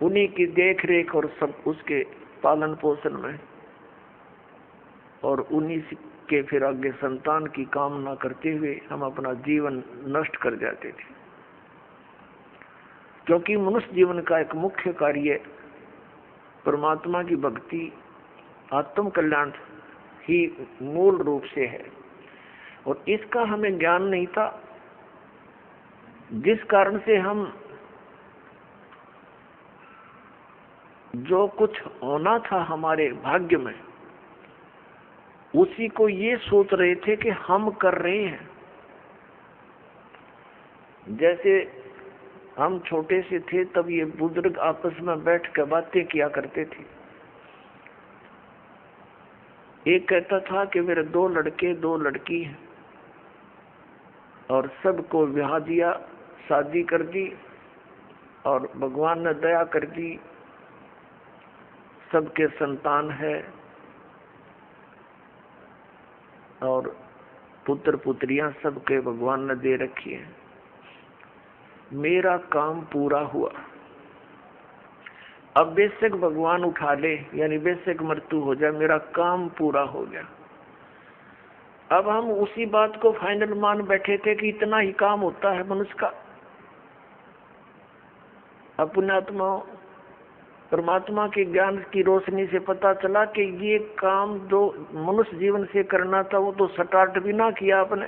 उन्हीं की देख रेख और सब उसके पालन पोषण में, और उन्हीं के फिर आगे संतान की कामना करते हुए हम अपना जीवन नष्ट कर जाते थे। क्योंकि मनुष्य जीवन का एक मुख्य कार्य परमात्मा की भक्ति, आत्म कल्याण ही मूल रूप से है, और इसका हमें ज्ञान नहीं था, जिस कारण से हम जो कुछ होना था हमारे भाग्य में उसी को ये सोच रहे थे कि हम कर रहे हैं। जैसे हम छोटे से थे तब ये बुजुर्ग आपस में बैठ कर बातें किया करते थे। एक कहता था कि मेरे 2 लड़के 2 लड़की हैं और सबको ब्याह दिया, शादी कर दी, और भगवान ने दया कर दी, सबके संतान है और पुत्र पुत्रियां सबके भगवान ने दे रखी है। मेरा काम पूरा हुआ, अब बेशक भगवान उठा ले, यानी बेशक मृत्यु हो जाए, मेरा काम पूरा हो गया। अब हम उसी बात को फाइनल मान बैठे थे कि इतना ही काम होता है मनुष्य का। अपने आत्मा परमात्मा के ज्ञान की रोशनी से पता चला कि ये काम जो मनुष्य जीवन से करना था वो तो स्टार्ट भी ना किया आपने,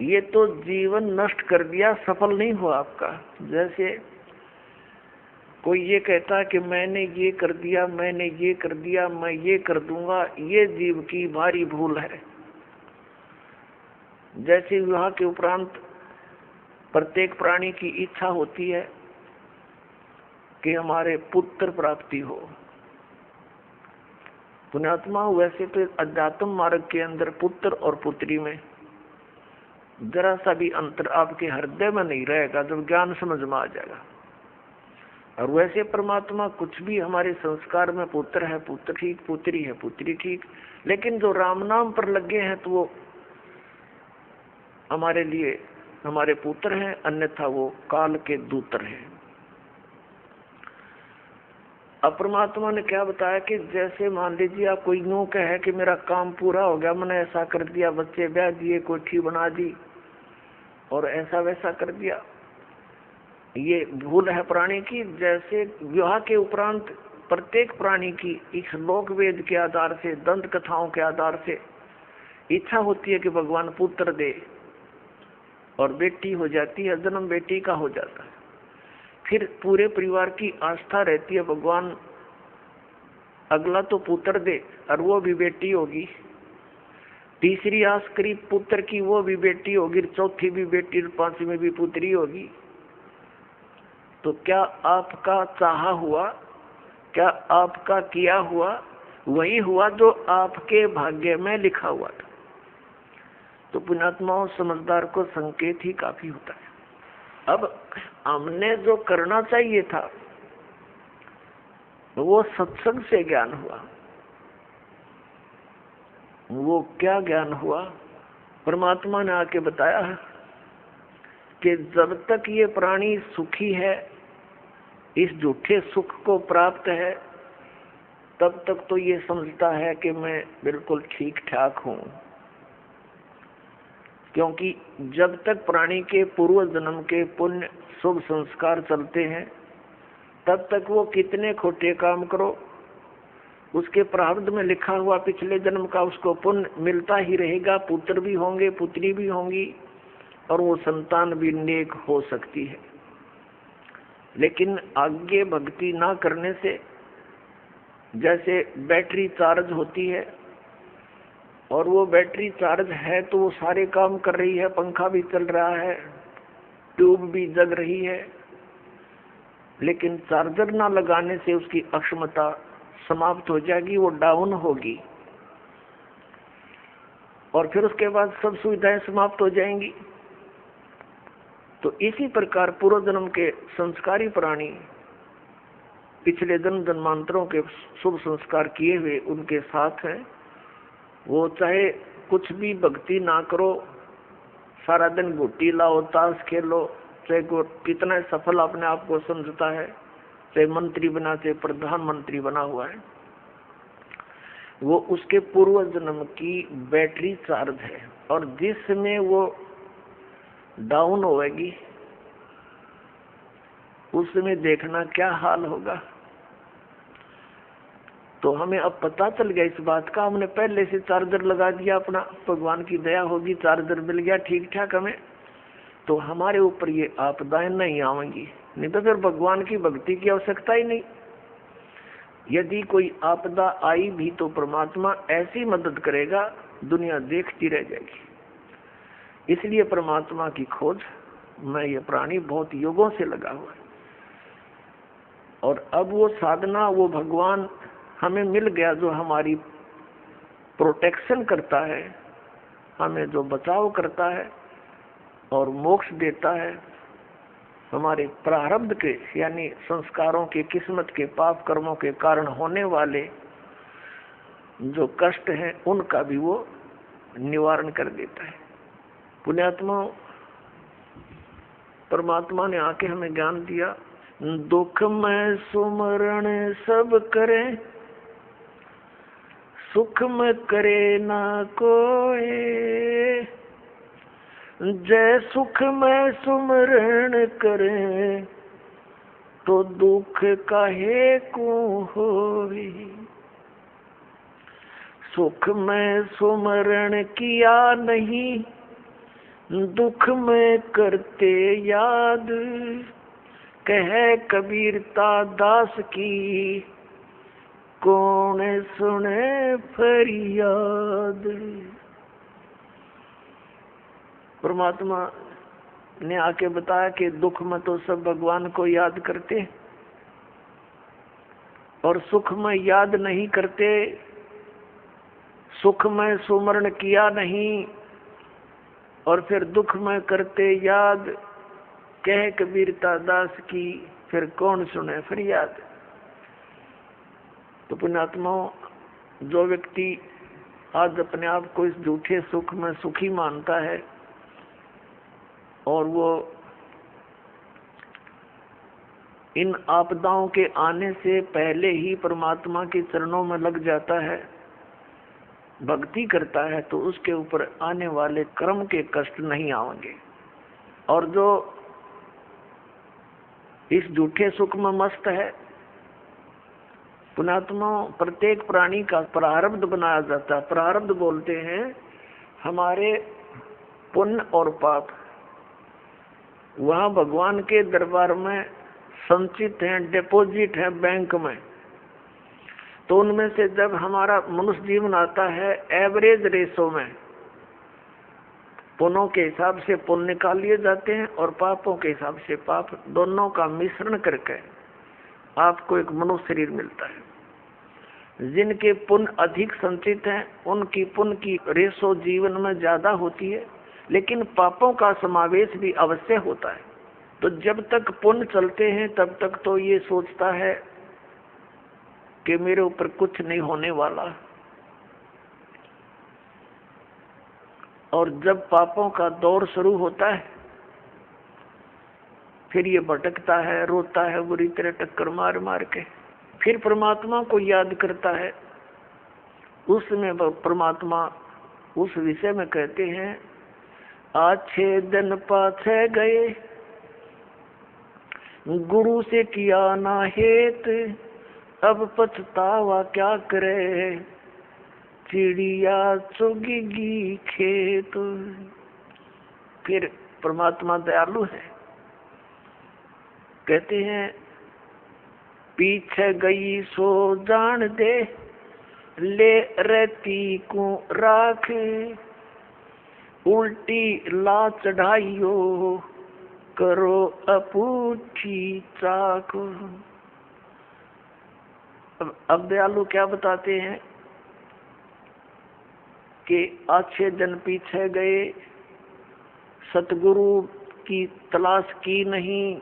ये तो जीवन नष्ट कर दिया, सफल नहीं हुआ आपका। जैसे कोई ये कहता है कि मैंने ये कर दिया, मैंने ये कर दिया, मैं ये कर दूंगा, ये जीव की भारी भूल है। जैसे विवाह के उपरांत प्रत्येक प्राणी की इच्छा होती है कि हमारे पुत्र प्राप्ति हो। पुण्यात्मा, वैसे तो अध्यात्म मार्ग के अंदर पुत्र और पुत्री में जरा सा भी अंतर आपके हृदय में नहीं रहेगा जब ज्ञान समझ में आ जाएगा। और वैसे परमात्मा कुछ भी हमारे संस्कार में पुत्र है पुत्र ठीक, पुत्री है पुत्री ठीक, लेकिन जो राम नाम पर लगे हैं तो वो हमारे लिए हमारे पुत्र हैं, अन्यथा वो काल के दूतर हैं। अब परमात्मा ने क्या बताया कि जैसे मान लीजिए आप कोई यूं कहे कि मेरा काम पूरा हो गया, मैंने ऐसा कर दिया, बच्चे ब्याह दिए, कोठी बना दी और ऐसा वैसा कर दिया, ये भूल है प्राणी की। जैसे विवाह के उपरांत प्रत्येक प्राणी की इस लोक वेद के आधार से, दंत कथाओं के आधार से इच्छा होती है कि भगवान पुत्र दे, और बेटी हो जाती है, जन्म बेटी का हो जाता है। फिर पूरे परिवार की आस्था रहती है भगवान अगला तो पुत्र दे, और वो भी बेटी होगी। तीसरी आस करीब पुत्र की, वो भी बेटी होगी, चौथी भी बेटी, 5वीं भी पुत्री होगी। तो क्या आपका चाहा हुआ, क्या आपका किया हुआ वही हुआ जो आपके भाग्य में लिखा हुआ था। तो पुण्यात्माओं, समझदार को संकेत ही काफी होता है। अब हमने जो करना चाहिए था वो सत्संग से ज्ञान हुआ। वो क्या ज्ञान हुआ? परमात्मा ने आके बताया है कि जब तक ये प्राणी सुखी है, इस झूठे सुख को प्राप्त है, तब तक तो ये समझता है कि मैं बिल्कुल ठीक ठाक हूं। क्योंकि जब तक प्राणी के पूर्व जन्म के पुण्य शुभ संस्कार चलते हैं, तब तक वो कितने खोटे काम करो, उसके प्रारब्ध में लिखा हुआ पिछले जन्म का उसको पुण्य मिलता ही रहेगा। पुत्र भी होंगे, पुत्री भी होंगी, और वो संतान भी नेक हो सकती है। लेकिन आगे भक्ति ना करने से जैसे बैटरी चार्ज होती है और वो बैटरी चार्ज है तो वो सारे काम कर रही है, पंखा भी चल रहा है, ट्यूब भी जग रही है, लेकिन चार्जर ना लगाने से उसकी अक्षमता समाप्त हो जाएगी, वो डाउन होगी और फिर उसके बाद सब सुविधाएं समाप्त हो जाएंगी। तो इसी प्रकार पूर्व जन्म के संस्कारी प्राणी पिछले जन्म जन्मांतरों के शुभ संस्कार किए हुए उनके साथ हैं। वो चाहे कुछ भी भक्ति ना करो, सारा दिन गुट्टी लाओ, ताश खेलो, चाहे कितना सफल अपने आप को समझता है, चाहे मंत्री बना, चाहे प्रधानमंत्री बना हुआ है, वो उसके पूर्व जन्म की बैटरी चार्ज है और जिसमें वो डाउन होएगी उसमें देखना क्या हाल होगा। तो हमें अब पता चल गया इस बात का, हमने पहले से चार्जर लगा दिया अपना, भगवान की दया होगी चार्जर मिल गया ठीक ठाक हमें, तो हमारे ऊपर ये आपदाएं नहीं आवेंगी, नहीं तो फिर भगवान की भक्ति की आवश्यकता ही नहीं। यदि कोई आपदा आई भी तो परमात्मा ऐसी मदद करेगा, दुनिया देखती रह जाएगी। इसलिए परमात्मा की खोज में ये प्राणी बहुत युगों से लगा हुआ है और अब वो साधना, वो भगवान हमें मिल गया जो हमारी प्रोटेक्शन करता है, हमें जो बचाव करता है और मोक्ष देता है। हमारे प्रारब्ध के यानी संस्कारों के, किस्मत के, पाप कर्मों के कारण होने वाले जो कष्ट हैं उनका भी वो निवारण कर देता है। पुण्यात्मा परमात्मा ने आके हमें ज्ञान दिया, दुख में सुमरण सब करें, सुख में करे ना कोई, जय सुख में सुमरण करे तो दुख काहे को होई। सुख में सुमरण किया नहीं, दुख में करते याद, कह कबीरता दास की कौन सुने फरियाद। परमात्मा ने आके बताया कि दुख में तो सब भगवान को याद करते और सुख में याद नहीं करते, सुख में सुमरण किया नहीं और फिर दुख में करते याद, कह कबीरता दास की फिर कौन सुने फरियाद। तो पुण्यात्माओं, जो व्यक्ति आज अपने आप को इस झूठे सुख में सुखी मानता है और वो इन आपदाओं के आने से पहले ही परमात्मा के चरणों में लग जाता है, भक्ति करता है, तो उसके ऊपर आने वाले कर्म के कष्ट नहीं आएंगे। और जो इस झूठे सुख में मस्त है, पुण्यात्मा, प्रत्येक प्राणी का प्रारब्ध बनाया जाता है। प्रारब्ध बोलते हैं हमारे पुण्य और पाप, वहाँ भगवान के दरबार में संचित हैं, डिपॉजिट है बैंक में। तो उनमें से जब हमारा मनुष्य जीवन आता है, एवरेज रेशो में पुण्यों के हिसाब से पुण्य निकाल लिए जाते हैं और पापों के हिसाब से पाप, दोनों का मिश्रण करके आपको एक मनुष्य शरीर मिलता है। जिनके पुण्य अधिक संचित हैं उनकी पुण्य की रेशो जीवन में ज्यादा होती है, लेकिन पापों का समावेश भी अवश्य होता है। तो जब तक पुण्य चलते हैं तब तक तो ये सोचता है कि मेरे ऊपर कुछ नहीं होने वाला, और जब पापों का दौर शुरू होता है फिर ये भटकता है, रोता है बुरी तरह टक्कर मार मार के, फिर परमात्मा को याद करता है। उसमें परमात्मा उस विषय में कहते हैं, अच्छे दिन पाछे गए गुरु से किया ना हेत, अब पछतावा क्या करे चिड़िया चुगेगी खेत। फिर परमात्मा दयालु है, कहते हैं पीछे गई सो जान दे, ले रहती को राख, उल्टी ला चढ़ाइयो, करो अपूठी चाक। अब दयालु क्या बताते हैं कि अच्छे दिन पीछे गए, सतगुरु की तलाश की नहीं,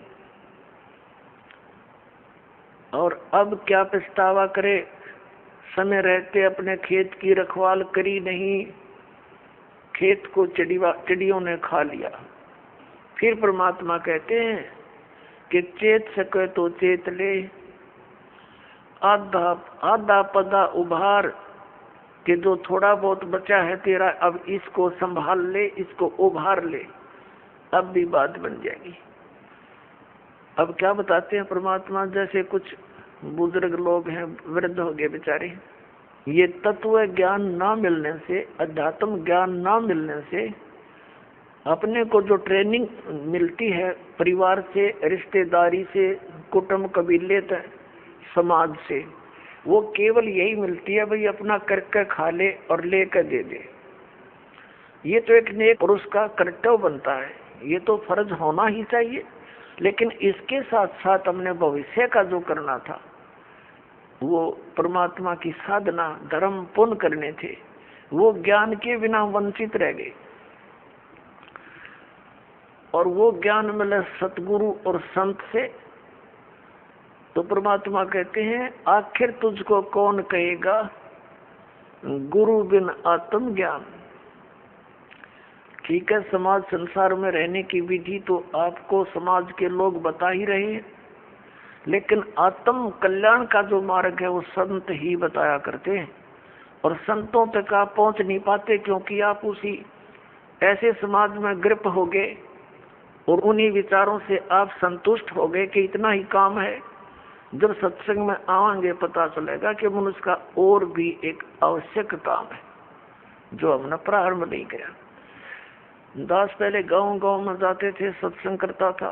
और अब क्या पछतावा करे, समय रहते अपने खेत की रखवाल करी नहीं, खेत को चिड़ियों ने खा लिया। फिर परमात्मा कहते हैं कि चेत सके तो चेत ले, आधा आधा पदा उभार, कि जो थोड़ा बहुत बचा है तेरा अब इसको संभाल ले, इसको उभार ले, अब भी बात बन जाएगी। अब क्या बताते हैं परमात्मा, जैसे कुछ बुजुर्ग लोग हैं, वृद्ध हो गए बेचारे, ये तत्व ज्ञान ना मिलने से, अध्यात्म ज्ञान ना मिलने से अपने को जो ट्रेनिंग मिलती है परिवार से, रिश्तेदारी से, कुटुंब कबीले तक, समाज से, वो केवल यही मिलती है भाई अपना करके खा ले और लेकर दे दे। ये तो एक नेक पुरुष का कर्तव्य बनता है, ये तो फर्ज होना ही चाहिए। लेकिन इसके साथ साथ हमने भविष्य का जो करना था, वो परमात्मा की साधना, धर्म, पुण्य करने थे, वो ज्ञान के बिना वंचित रह गए। और वो ज्ञान मिले सतगुरु और संत से, तो परमात्मा कहते हैं आखिर तुझको कौन कहेगा गुरु बिन आत्म ज्ञान। ठीक है, समाज संसार में रहने की विधि तो आपको समाज के लोग बता ही रहे हैं, लेकिन आत्म कल्याण का जो मार्ग है वो संत ही बताया करते हैं। और संतों तक आप पहुंच नहीं पाते, क्योंकि आप उसी ऐसे समाज में ग्रप हो गए और उन्हीं विचारों से आप संतुष्ट हो गए कि इतना ही काम है। जब सत्संग में आएंगे पता चलेगा कि मनुष्य का और भी एक आवश्यक काम है जो हमने प्रारंभ नहीं किया। दास पहले गांव गांव में जाते थे, सत्संग करता था।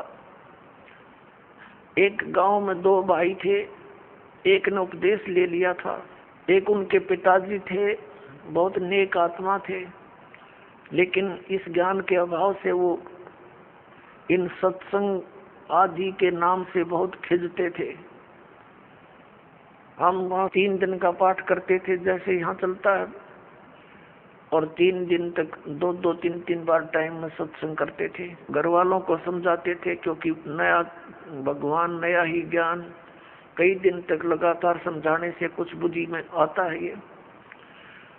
एक गांव में 2 भाई थे, एक ने उपदेश ले लिया था, एक उनके पिताजी थे, बहुत नेक आत्मा थे, लेकिन इस ज्ञान के अभाव से वो इन सत्संग आदि के नाम से बहुत खिजते थे। हम वहाँ 3 दिन का पाठ करते थे जैसे यहाँ चलता है, और 3 दिन तक 2-2, 3-3 बार टाइम में सत्संग करते थे। घर वालों को समझाते थे, क्योंकि नया भगवान, नया ही ज्ञान, कई दिन तक लगातार समझाने से कुछ बुद्धि में आता है ये।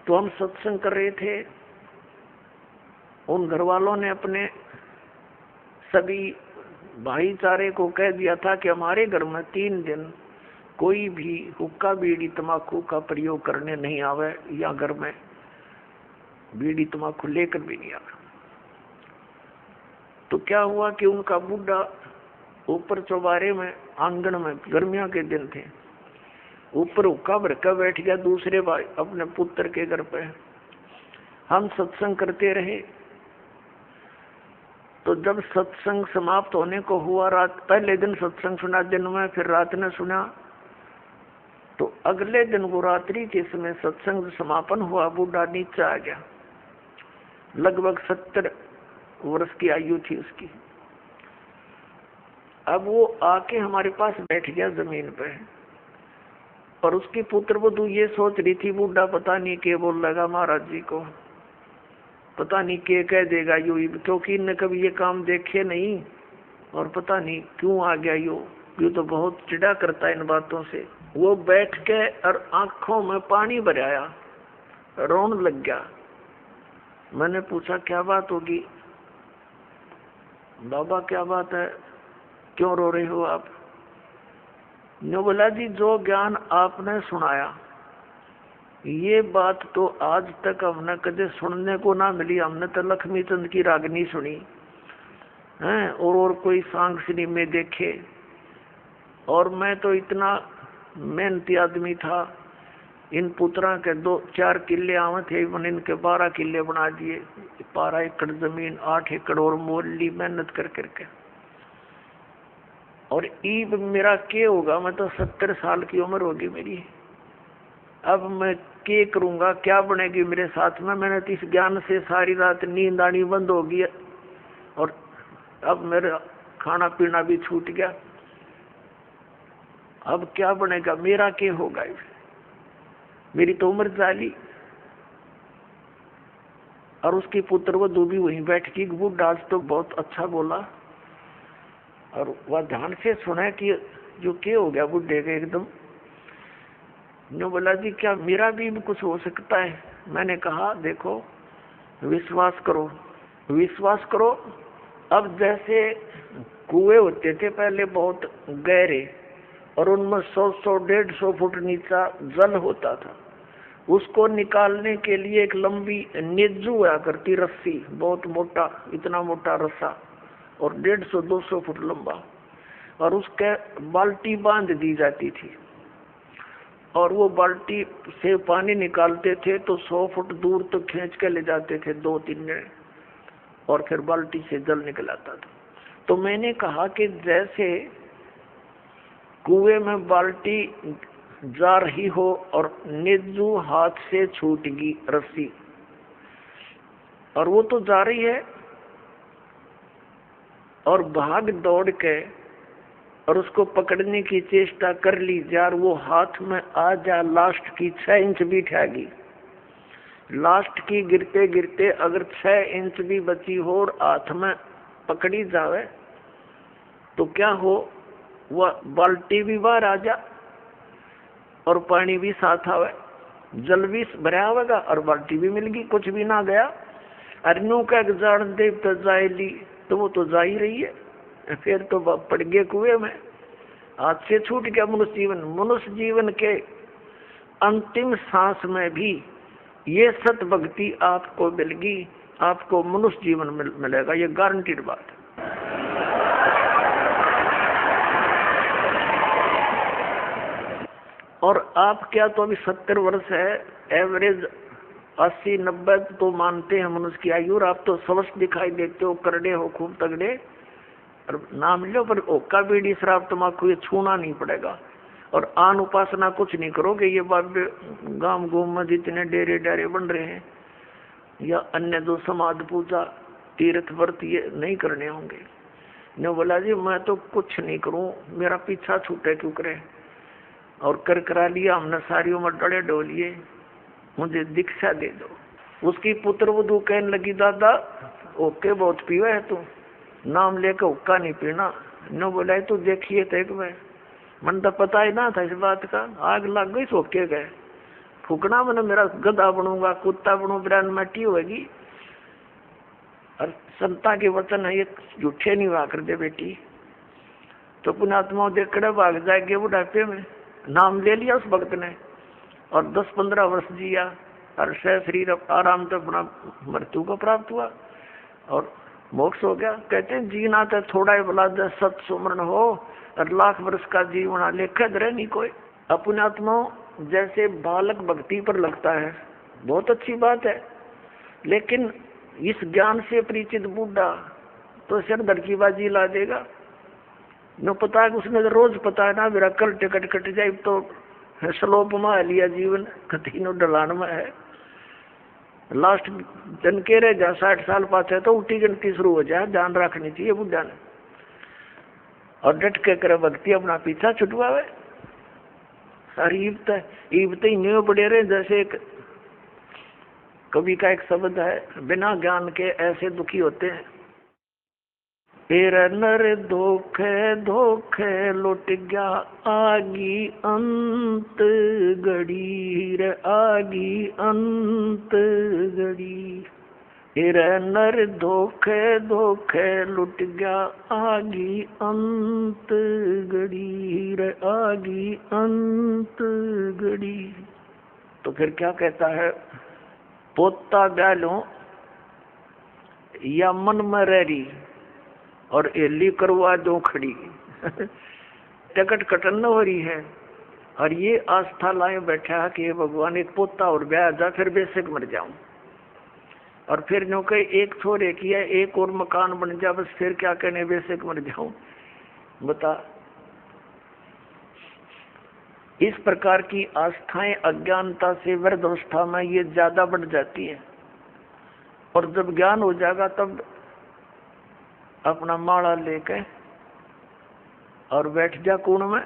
तो हम सत्संग कर रहे थे, उन घर वालों ने अपने सभी भाईचारे को कह दिया था कि हमारे घर में 3 दिन कोई भी हुक्का, बीड़ी, तम्बाकू का प्रयोग करने नहीं आवे, या घर में बीड़ी तम्बाकू लेकर भी नहीं आवे। तो क्या हुआ कि उनका बूढ़ा ऊपर चौबारे में, आंगन में, गर्मियों के दिन थे, ऊपर हुक्का भर कर बैठ गया दूसरे भाई अपने पुत्र के घर पे। हम सत्संग करते रहे। तो जब सत्संग समाप्त होने को हुआ, रात, पहले दिन सत्संग सुना दिन में, फिर रात में सुना, तो अगले दिन वो रात्रि के समय सत्संग समापन हुआ, बूढ़ा नीचे आ गया। लगभग 70 वर्ष की आयु थी उसकी। अब वो आके हमारे पास बैठ गया जमीन पे, और उसकी पुत्र वधू ये सोच रही थी, बूढ़ा पता नहीं क्या बोल लगा महाराज जी को, पता नहीं क्या कह देगा यू, क्योंकि इनने कभी ये काम देखे नहीं, और पता नहीं क्यों आ गया यू तो बहुत चिढ़ा करता है इन बातों से। वो बैठ के और आंखों में पानी भराया, रोने लग गया। मैंने पूछा क्या बात होगी? बाबा क्या बात है, क्यों रो रहे हो आप? नो बोला जी, जो ज्ञान आपने सुनाया ये बात तो आज तक हमने कदे सुनने को ना मिली। हमने तो लक्ष्मी चंद की रागनी सुनी है, और कोई सांग सिनेमे देखे, और मैं तो इतना मेहनती आदमी था, इन पुत्रा के 2-4 किले आवे थे, मैंने इनके 12 किले बना दिए। 12 एकड़ जमीन, 8 एकड़ और मोल ली मेहनत कर करके। और ईब मेरा के होगा, मैं तो 70 साल की उम्र होगी मेरी। अब मैं के करूंगा, क्या बनेगी मेरे साथ में। मैंने तो इस ज्ञान से सारी रात नींद आनी बंद होगी और अब मेरा खाना पीना भी छूट गया। अब क्या बनेगा, मेरा के होगा। मेरी तो उम्र जाली। और उसकी पुत्र वधू भी वहीं बैठ की। बूढ़ा आज तो बहुत अच्छा बोला और वह ध्यान से सुना कि जो क्या हो गया बुढ़े के एकदम। जो बोला जी क्या मेरा भी कुछ हो सकता है। मैंने कहा देखो विश्वास करो, विश्वास करो। अब जैसे कुएं होते थे पहले बहुत गहरे और उनमें 100-100, 150 फुट नीचा जल होता था। उसको निकालने के लिए एक लंबी नेजू हुआ करती रस्सी, बहुत मोटा, इतना मोटा रस्सा और 150-200 फुट लंबा, और उसके बाल्टी बांध दी जाती थी और वो बाल्टी से पानी निकालते थे तो 100 फुट दूर तो खींच के ले जाते थे 2-3 जने और फिर बाल्टी से जल निकल आता था। तो मैंने कहा कि जैसे कुएं में बाल्टी जा रही हो और नेजू हाथ से छूट गई रस्सी और वो तो जा रही है और भाग दौड़ के और उसको पकड़ने की चेष्टा कर ली यार, वो हाथ में आ जा लास्ट की 6 इंच भी ठहगी। लास्ट की गिरते गिरते अगर 6 इंच भी बची हो और हाथ में पकड़ी जावे तो क्या हो, वह बाल्टी भी बाहर आ जा और पानी भी साथ आवे, जल भी भरा होगा और बाल्टी भी मिल गई, कुछ भी ना गया। अरनू का जान देव तो जाए ली तो वो तो जा ही रही है। फिर तो पड़ गए कुएं में, हाथ से छूट गया मनुष्य जीवन। मनुष्य जीवन के अंतिम सांस में भी ये सत भक्ति आपको मिलेगी, आपको मनुष्य जीवन मिलेगा, ये गारंटीड बात है। और आप क्या तो अभी 70 वर्ष है, एवरेज 80-90 तो मानते हैं मनुष्य की आयु, और आप तो स्वस्थ दिखाई देते हो, करड़े हो, खूब तगड़े, और नाम लो पर ओका बीड़ी शराब तम्बाकू ये छूना नहीं पड़ेगा। और आन उपासना कुछ नहीं करोगे। ये बाबे गांव गुम में जितने डेरे डेरे बन रहे हैं या अन्य जो समाज पूजा तीर्थ व्रत ये नहीं करने होंगे। ने बोला जी मैं तो कुछ नहीं करूं, मेरा पीछा छूटे क्यों करे, और कर करा लिया हमने, सारी उम्र डड़े डोलिए, मुझे दीक्षा दे दो। उसकी पुत्र वधू कहने लगी दादा ओके बहुत पीवा है तू, नाम लेकर हुक्का नहीं पीना। न बोला तू देखिए तो एक बार, मन तो पता ही ना था इस बात का, आग लग गई सोके गए। फूकना मैंने मेरा गधा बनूंगा, कुत्ता बनू, ब्रांड मट्टी होगी। और संता के वचन है ये झूठे नहीं हुआ कर दे बेटी। तो पुण्यात्मा देखकर भाग जाएंगे बुढ़ापे में। नाम ले लिया उस भक्त ने और 10-15 वर्ष जिया और शरीर आराम से अपना मृत्यु को प्राप्त हुआ और मोक्ष हो गया। कहते हैं जीना तो थोड़ा ही भला 10 सुमरण हो और लाख वर्ष का जीवन लेखद रहे नहीं कोई। अपने आत्मा जैसे बालक भक्ति पर लगता है बहुत अच्छी बात है, लेकिन इस ज्ञान से परिचित बूढ़ा तो सिर धड़कीबाजी ला देगा। न पता है उसने रोज पता है ना मेरा कल टिकट कट जाए तो स्लोप में लिया जीवन कथीनो डलान में है। लास्ट जन के रहे जा 60 साल पास तो उल्टी गिनती शुरू हो जाए, ध्यान रखनी चाहिए बुढ़ा ने। और डट के करे भक्ति अपना पीछा छुटवावे। सारी ईबत ही न्यू पड़े रहे। जैसे एक कवि का एक शब्द है, बिना ज्ञान के ऐसे दुखी होते हैं। तेरा नर धोखे धोखे लुट गया आगी अंत घड़ी रे, आगी अंत घड़ी। तेरा नर धोखे धोखे लुट गया आगी अंत घड़ी रे, आगी अंत घड़ी। तो फिर क्या कहता है, पोता डालो या मन में रही और एली करवा दो खड़ी। टिकट कटन हो रही है और ये आस्था लाए बैठा है कि भगवान एक पोता और ब्याह जा फिर बेशक मर जाऊं, और फिर जो कहे एक छोरे किया एक और मकान बन जा बस फिर क्या कहने बेशक मर जाऊं। बता इस प्रकार की आस्थाएं अज्ञानता से वृद्ध अवस्था में ये ज्यादा बढ़ जाती है, और जब ज्ञान हो जाएगा तब अपना माला लेके और बैठ जा कुण में,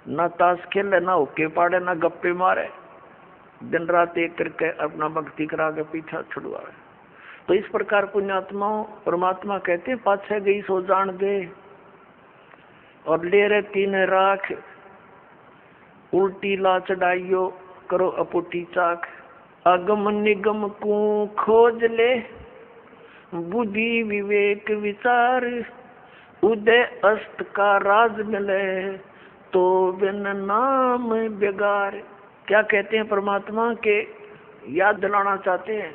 ना ताश खेले, ना होके पाड़े, ना गप्पे मारे, दिन रात एक करके अपना भक्ति करा के पीछा छुड़वाए। तो इस प्रकार पुण्यात्माओं परमात्मा कहते हैं पाछे गई सो जान दे और ले रे तीन राख, उल्टी ला चढ़ाइयो करो अपुटी चाक। अगम निगम को खोज ले बुद्धि विवेक विचार, उदय अस्त का राज मिले तो बिन नाम बेगार। क्या कहते हैं परमात्मा के याद दिलाना चाहते हैं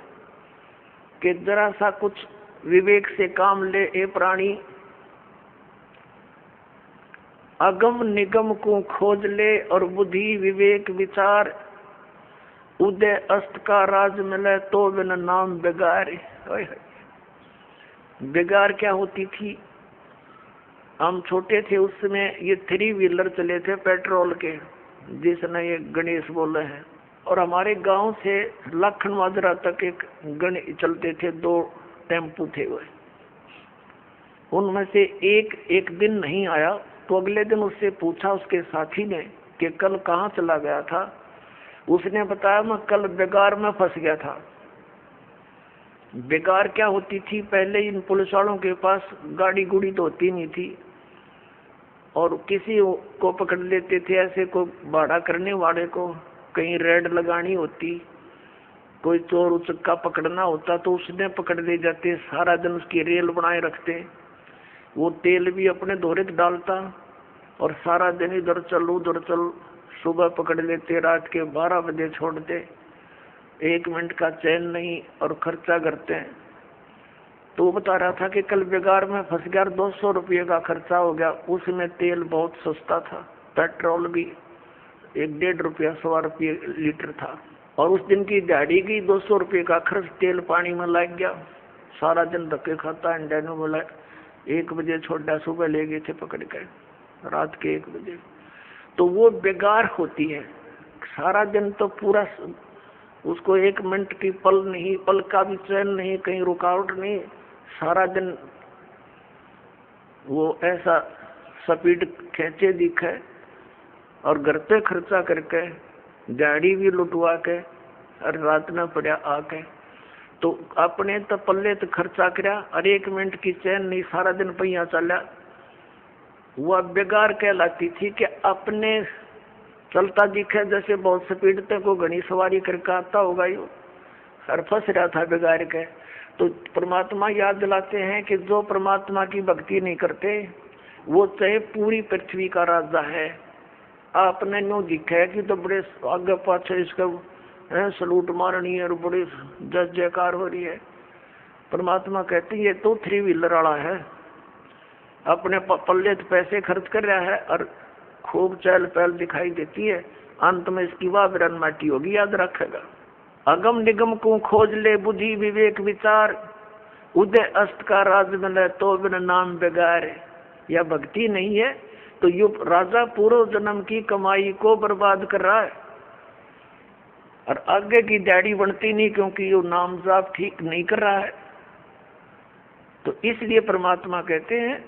कि जरा सा कुछ विवेक से काम ले ए प्राणी, अगम निगम को खोज ले और बुद्धि विवेक विचार, उदय अस्त का राज मिले तो बिन नाम बेगार। बेगार क्या होती थी? हम छोटे थे उस समय ये 3 व्हीलर चले थे पेट्रोल के, जिसने ये गणेश बोले हैं, और हमारे गांव से लखन माजरा तक एक गणेश चलते थे, 2 टेम्पू थे वो। उनमें से एक दिन नहीं आया, तो अगले दिन उससे पूछा उसके साथी ने कि कल कहाँ चला गया था। उसने बताया मैं कल बेगार में फंस गया था। बेगार क्या होती थी? पहले इन पुलिस वालों के पास गाड़ी गुड़ी तो होती नहीं थी, और किसी को पकड़ लेते थे, ऐसे को भाड़ा करने वाले को कहीं रेड लगानी होती, कोई चोर उचक्का पकड़ना होता तो उसने पकड़ ले जाते, सारा दिन उसकी रेल बनाए रखते, वो तेल भी अपने दोहरे डालता और सारा दिन इधर चल उधर चल, सुबह पकड़ लेते, रात के 12 बजे छोड़ते, 1 मिनट का चैन नहीं और खर्चा करते हैं। तो वो बता रहा था कि कल बेगार में फंस गया, 200 रुपये का खर्चा हो गया। उसमें तेल बहुत सस्ता था, पेट्रोल भी 1-1.5 रुपया 100 रुपये लीटर था, और उस दिन की दिहाड़ी की 200 रुपये का खर्च तेल पानी में लग गया। सारा दिन धक्के खाता, इंडियनों बोला 1 बजे छोड़ा, सुबह ले गए थे पकड़ के रात के 1 बजे। तो वो बेगार होती है, सारा दिन तो पूरा उसको 1 मिनट की पल नहीं, पल का भी चैन नहीं, कहीं रुकावट नहीं, सारा दिन वो ऐसा स्पीड खींचे दिखे और घर पे खर्चा करके गाड़ी भी लुटवा के और रात में पड़ा आके, तो अपने तो पल्ले तो खर्चा करा और 1 मिनट की चैन नहीं, सारा दिन पहिया चला। वह बेगार कहलाती थी कि अपने चलता दिखे जैसे बहुत स्पीड तक को घनी सवारी करके आता होगा, यो और फंस रहा था बेगार के। तो परमात्मा याद दिलाते हैं कि जो परमात्मा की भक्ति नहीं करते वो चाहे पूरी पृथ्वी का राजा है, आपने नो दिखे कि तो बड़े आगे पाछे इसका सलूट मारनी है और बड़ी जय जयकार हो रही है। परमात्मा कहते ये तो 3 व्हीलर वाला है, अपने पल्ले तो पैसे खर्च कर रहा है और खूब चहल पहल दिखाई देती है, अंत में इसकी वाह बिरन माटी होगी, याद रखेगा। अगम निगम को खोज ले बुद्धि विवेक विचार, उदय अस्त का राज मिले तो बिन नाम बेगार। या भक्ति नहीं है तो यु राजा पूर्व जन्म की कमाई को बर्बाद कर रहा है और आगे की दाढ़ी बनती नहीं, क्योंकि ये नाम जाप ठीक नहीं कर रहा है। तो इसलिए परमात्मा कहते हैं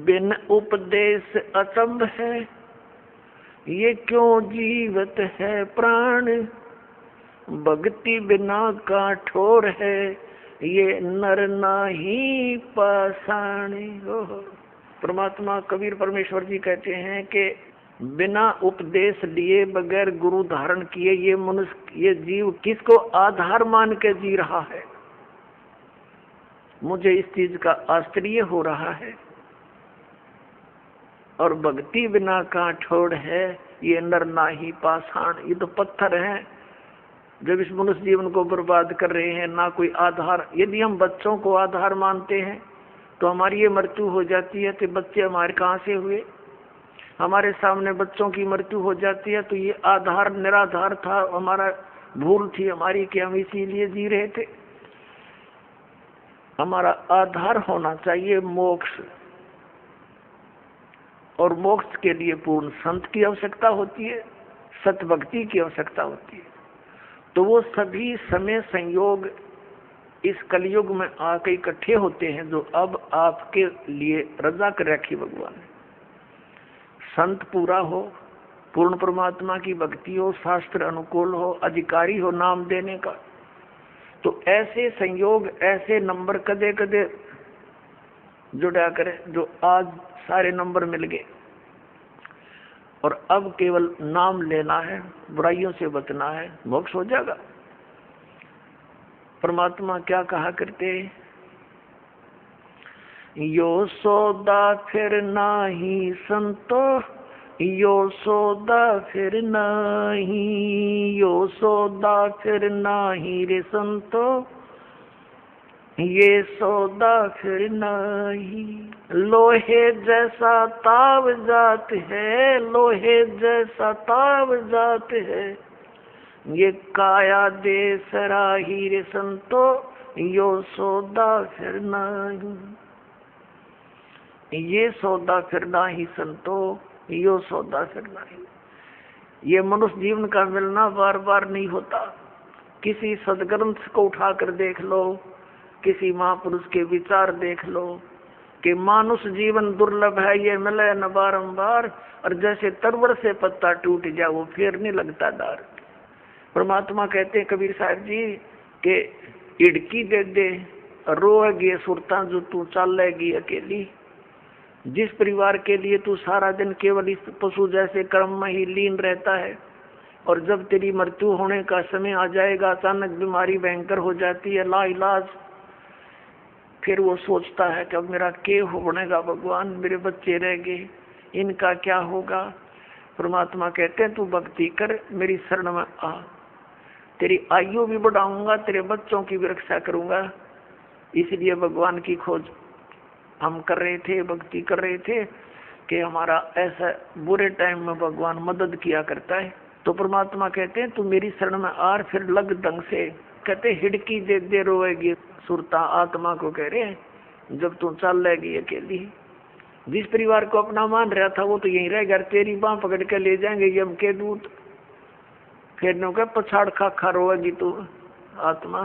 बिन उपदेश अचंभ है, ये क्यों जीवत है प्राण, भक्ति बिना का ठोर है, ये नर नाही पाषाण। परमात्मा कबीर परमेश्वर जी कहते हैं कि बिना उपदेश लिए बगैर गुरु धारण किए ये मनुष्य, ये जीव किसको आधार मान के जी रहा है। मुझे इस चीज का आश्चर्य हो रहा है। और भक्ति बिना का ठोड़ है, ये नर नाही पाषाण। ये तो पत्थर हैं जब इस मनुष्य जीवन को बर्बाद कर रहे हैं, ना कोई आधार। यदि हम बच्चों को आधार मानते हैं तो हमारी ये मृत्यु हो जाती है, तो बच्चे हमारे कहाँ से हुए? हमारे सामने बच्चों की मृत्यु हो जाती है तो ये आधार निराधार था, हमारा भूल थी हमारी कि हम इसीलिए जी रहे थे। हमारा आधार होना चाहिए मोक्ष। और मोक्ष के लिए पूर्ण संत की आवश्यकता होती है, सतभक्ति की आवश्यकता होती है। तो वो सभी समय संयोग इस कलयुग में आके इकट्ठे होते हैं, जो अब आपके लिए रजा कर रखी भगवान ने। संत पूरा हो, पूर्ण परमात्मा की भक्ति हो, शास्त्र अनुकूल हो, अधिकारी हो नाम देने का, तो ऐसे संयोग, ऐसे नंबर कदे कदे जुड़ा करे, जो आज सारे नंबर मिल गए और अब केवल नाम लेना है, बुराइयों से बचना है, मोक्ष हो जाएगा। परमात्मा क्या कहा करते, यो सौदा फिर नाही संतो, यो सौदा फिर नाही, यो सौदा फिर नाही रे संतो, ये सौदा फिर नहीं। लोहे जैसा ताव जात है, लोहे जैसा ताव जात है, ये काया दे सराही रे संतो, यो सौदा फिर नहीं। ये सौदा फिर नहीं संतो, यो सौदा फिर नहीं। ये मनुष्य जीवन का मिलना बार बार नहीं होता। किसी सदग्रंथ को उठाकर देख लो, किसी महापुरुष के विचार देख लो कि मानुष जीवन दुर्लभ है, ये मिले न बारंबार, और जैसे तरवर से पत्ता टूट जाए वो फिर नहीं लगता डार। परमात्मा कहते हैं कबीर साहब जी के इड़की दे दे रोएगी सुरता जो तू चलेगी अकेली। जिस परिवार के लिए तू सारा दिन केवल इस पशु जैसे कर्म में ही लीन रहता है, और जब तेरी मृत्यु होने का समय आ जाएगा, अचानक बीमारी भयंकर हो जाती है लाइलाज, फिर वो सोचता है कि अब मेरा क्या हो बनेगा भगवान, मेरे बच्चे रह गए, इनका क्या होगा। परमात्मा कहते हैं तू भक्ति कर, मेरी शरण में आ, तेरी आयु भी बढ़ाऊंगा, तेरे बच्चों की भी रक्षा करूंगा। इसलिए भगवान की खोज हम कर रहे थे, भक्ति कर रहे थे कि हमारा ऐसा बुरे टाइम में भगवान मदद किया करता है। तो परमात्मा कहते हैं तू मेरी शरण में आ, फिर लग ढंग से। कहते हिड़की दे दे रोएगी सुरता, आत्मा को कह रहे हैं जब तू चल लेगी अकेली। जिस परिवार को अपना मान रहा था वो तो यहीं रह गया, तेरी बांह पकड़ के ले जाएंगे यम के दूत, फिर नो क्या पछाड़ खा खा रोएगी तू आत्मा,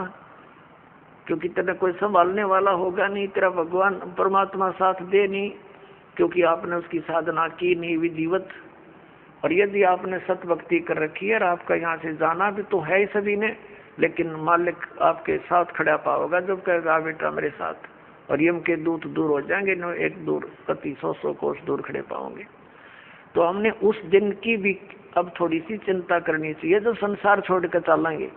क्योंकि तेरे कोई संभालने वाला होगा नहीं, तेरा भगवान परमात्मा साथ दे नहीं, क्योंकि आपने उसकी साधना की नहीं विधिवत। और यदि आपने सत भक्ति कर रखी है और आपका यहाँ से जाना भी तो है ही सभी ने, लेकिन मालिक आपके साथ खड़ा पाओगा जब कहेगा बेटा मेरे साथ, और यम के दूत दूर हो जाएंगे, न एक दूर प्रति 100 कोस दूर खड़े पाओगे। तो हमने उस दिन की भी अब थोड़ी सी चिंता करनी चाहिए जब संसार छोड़ कर चलेंगे।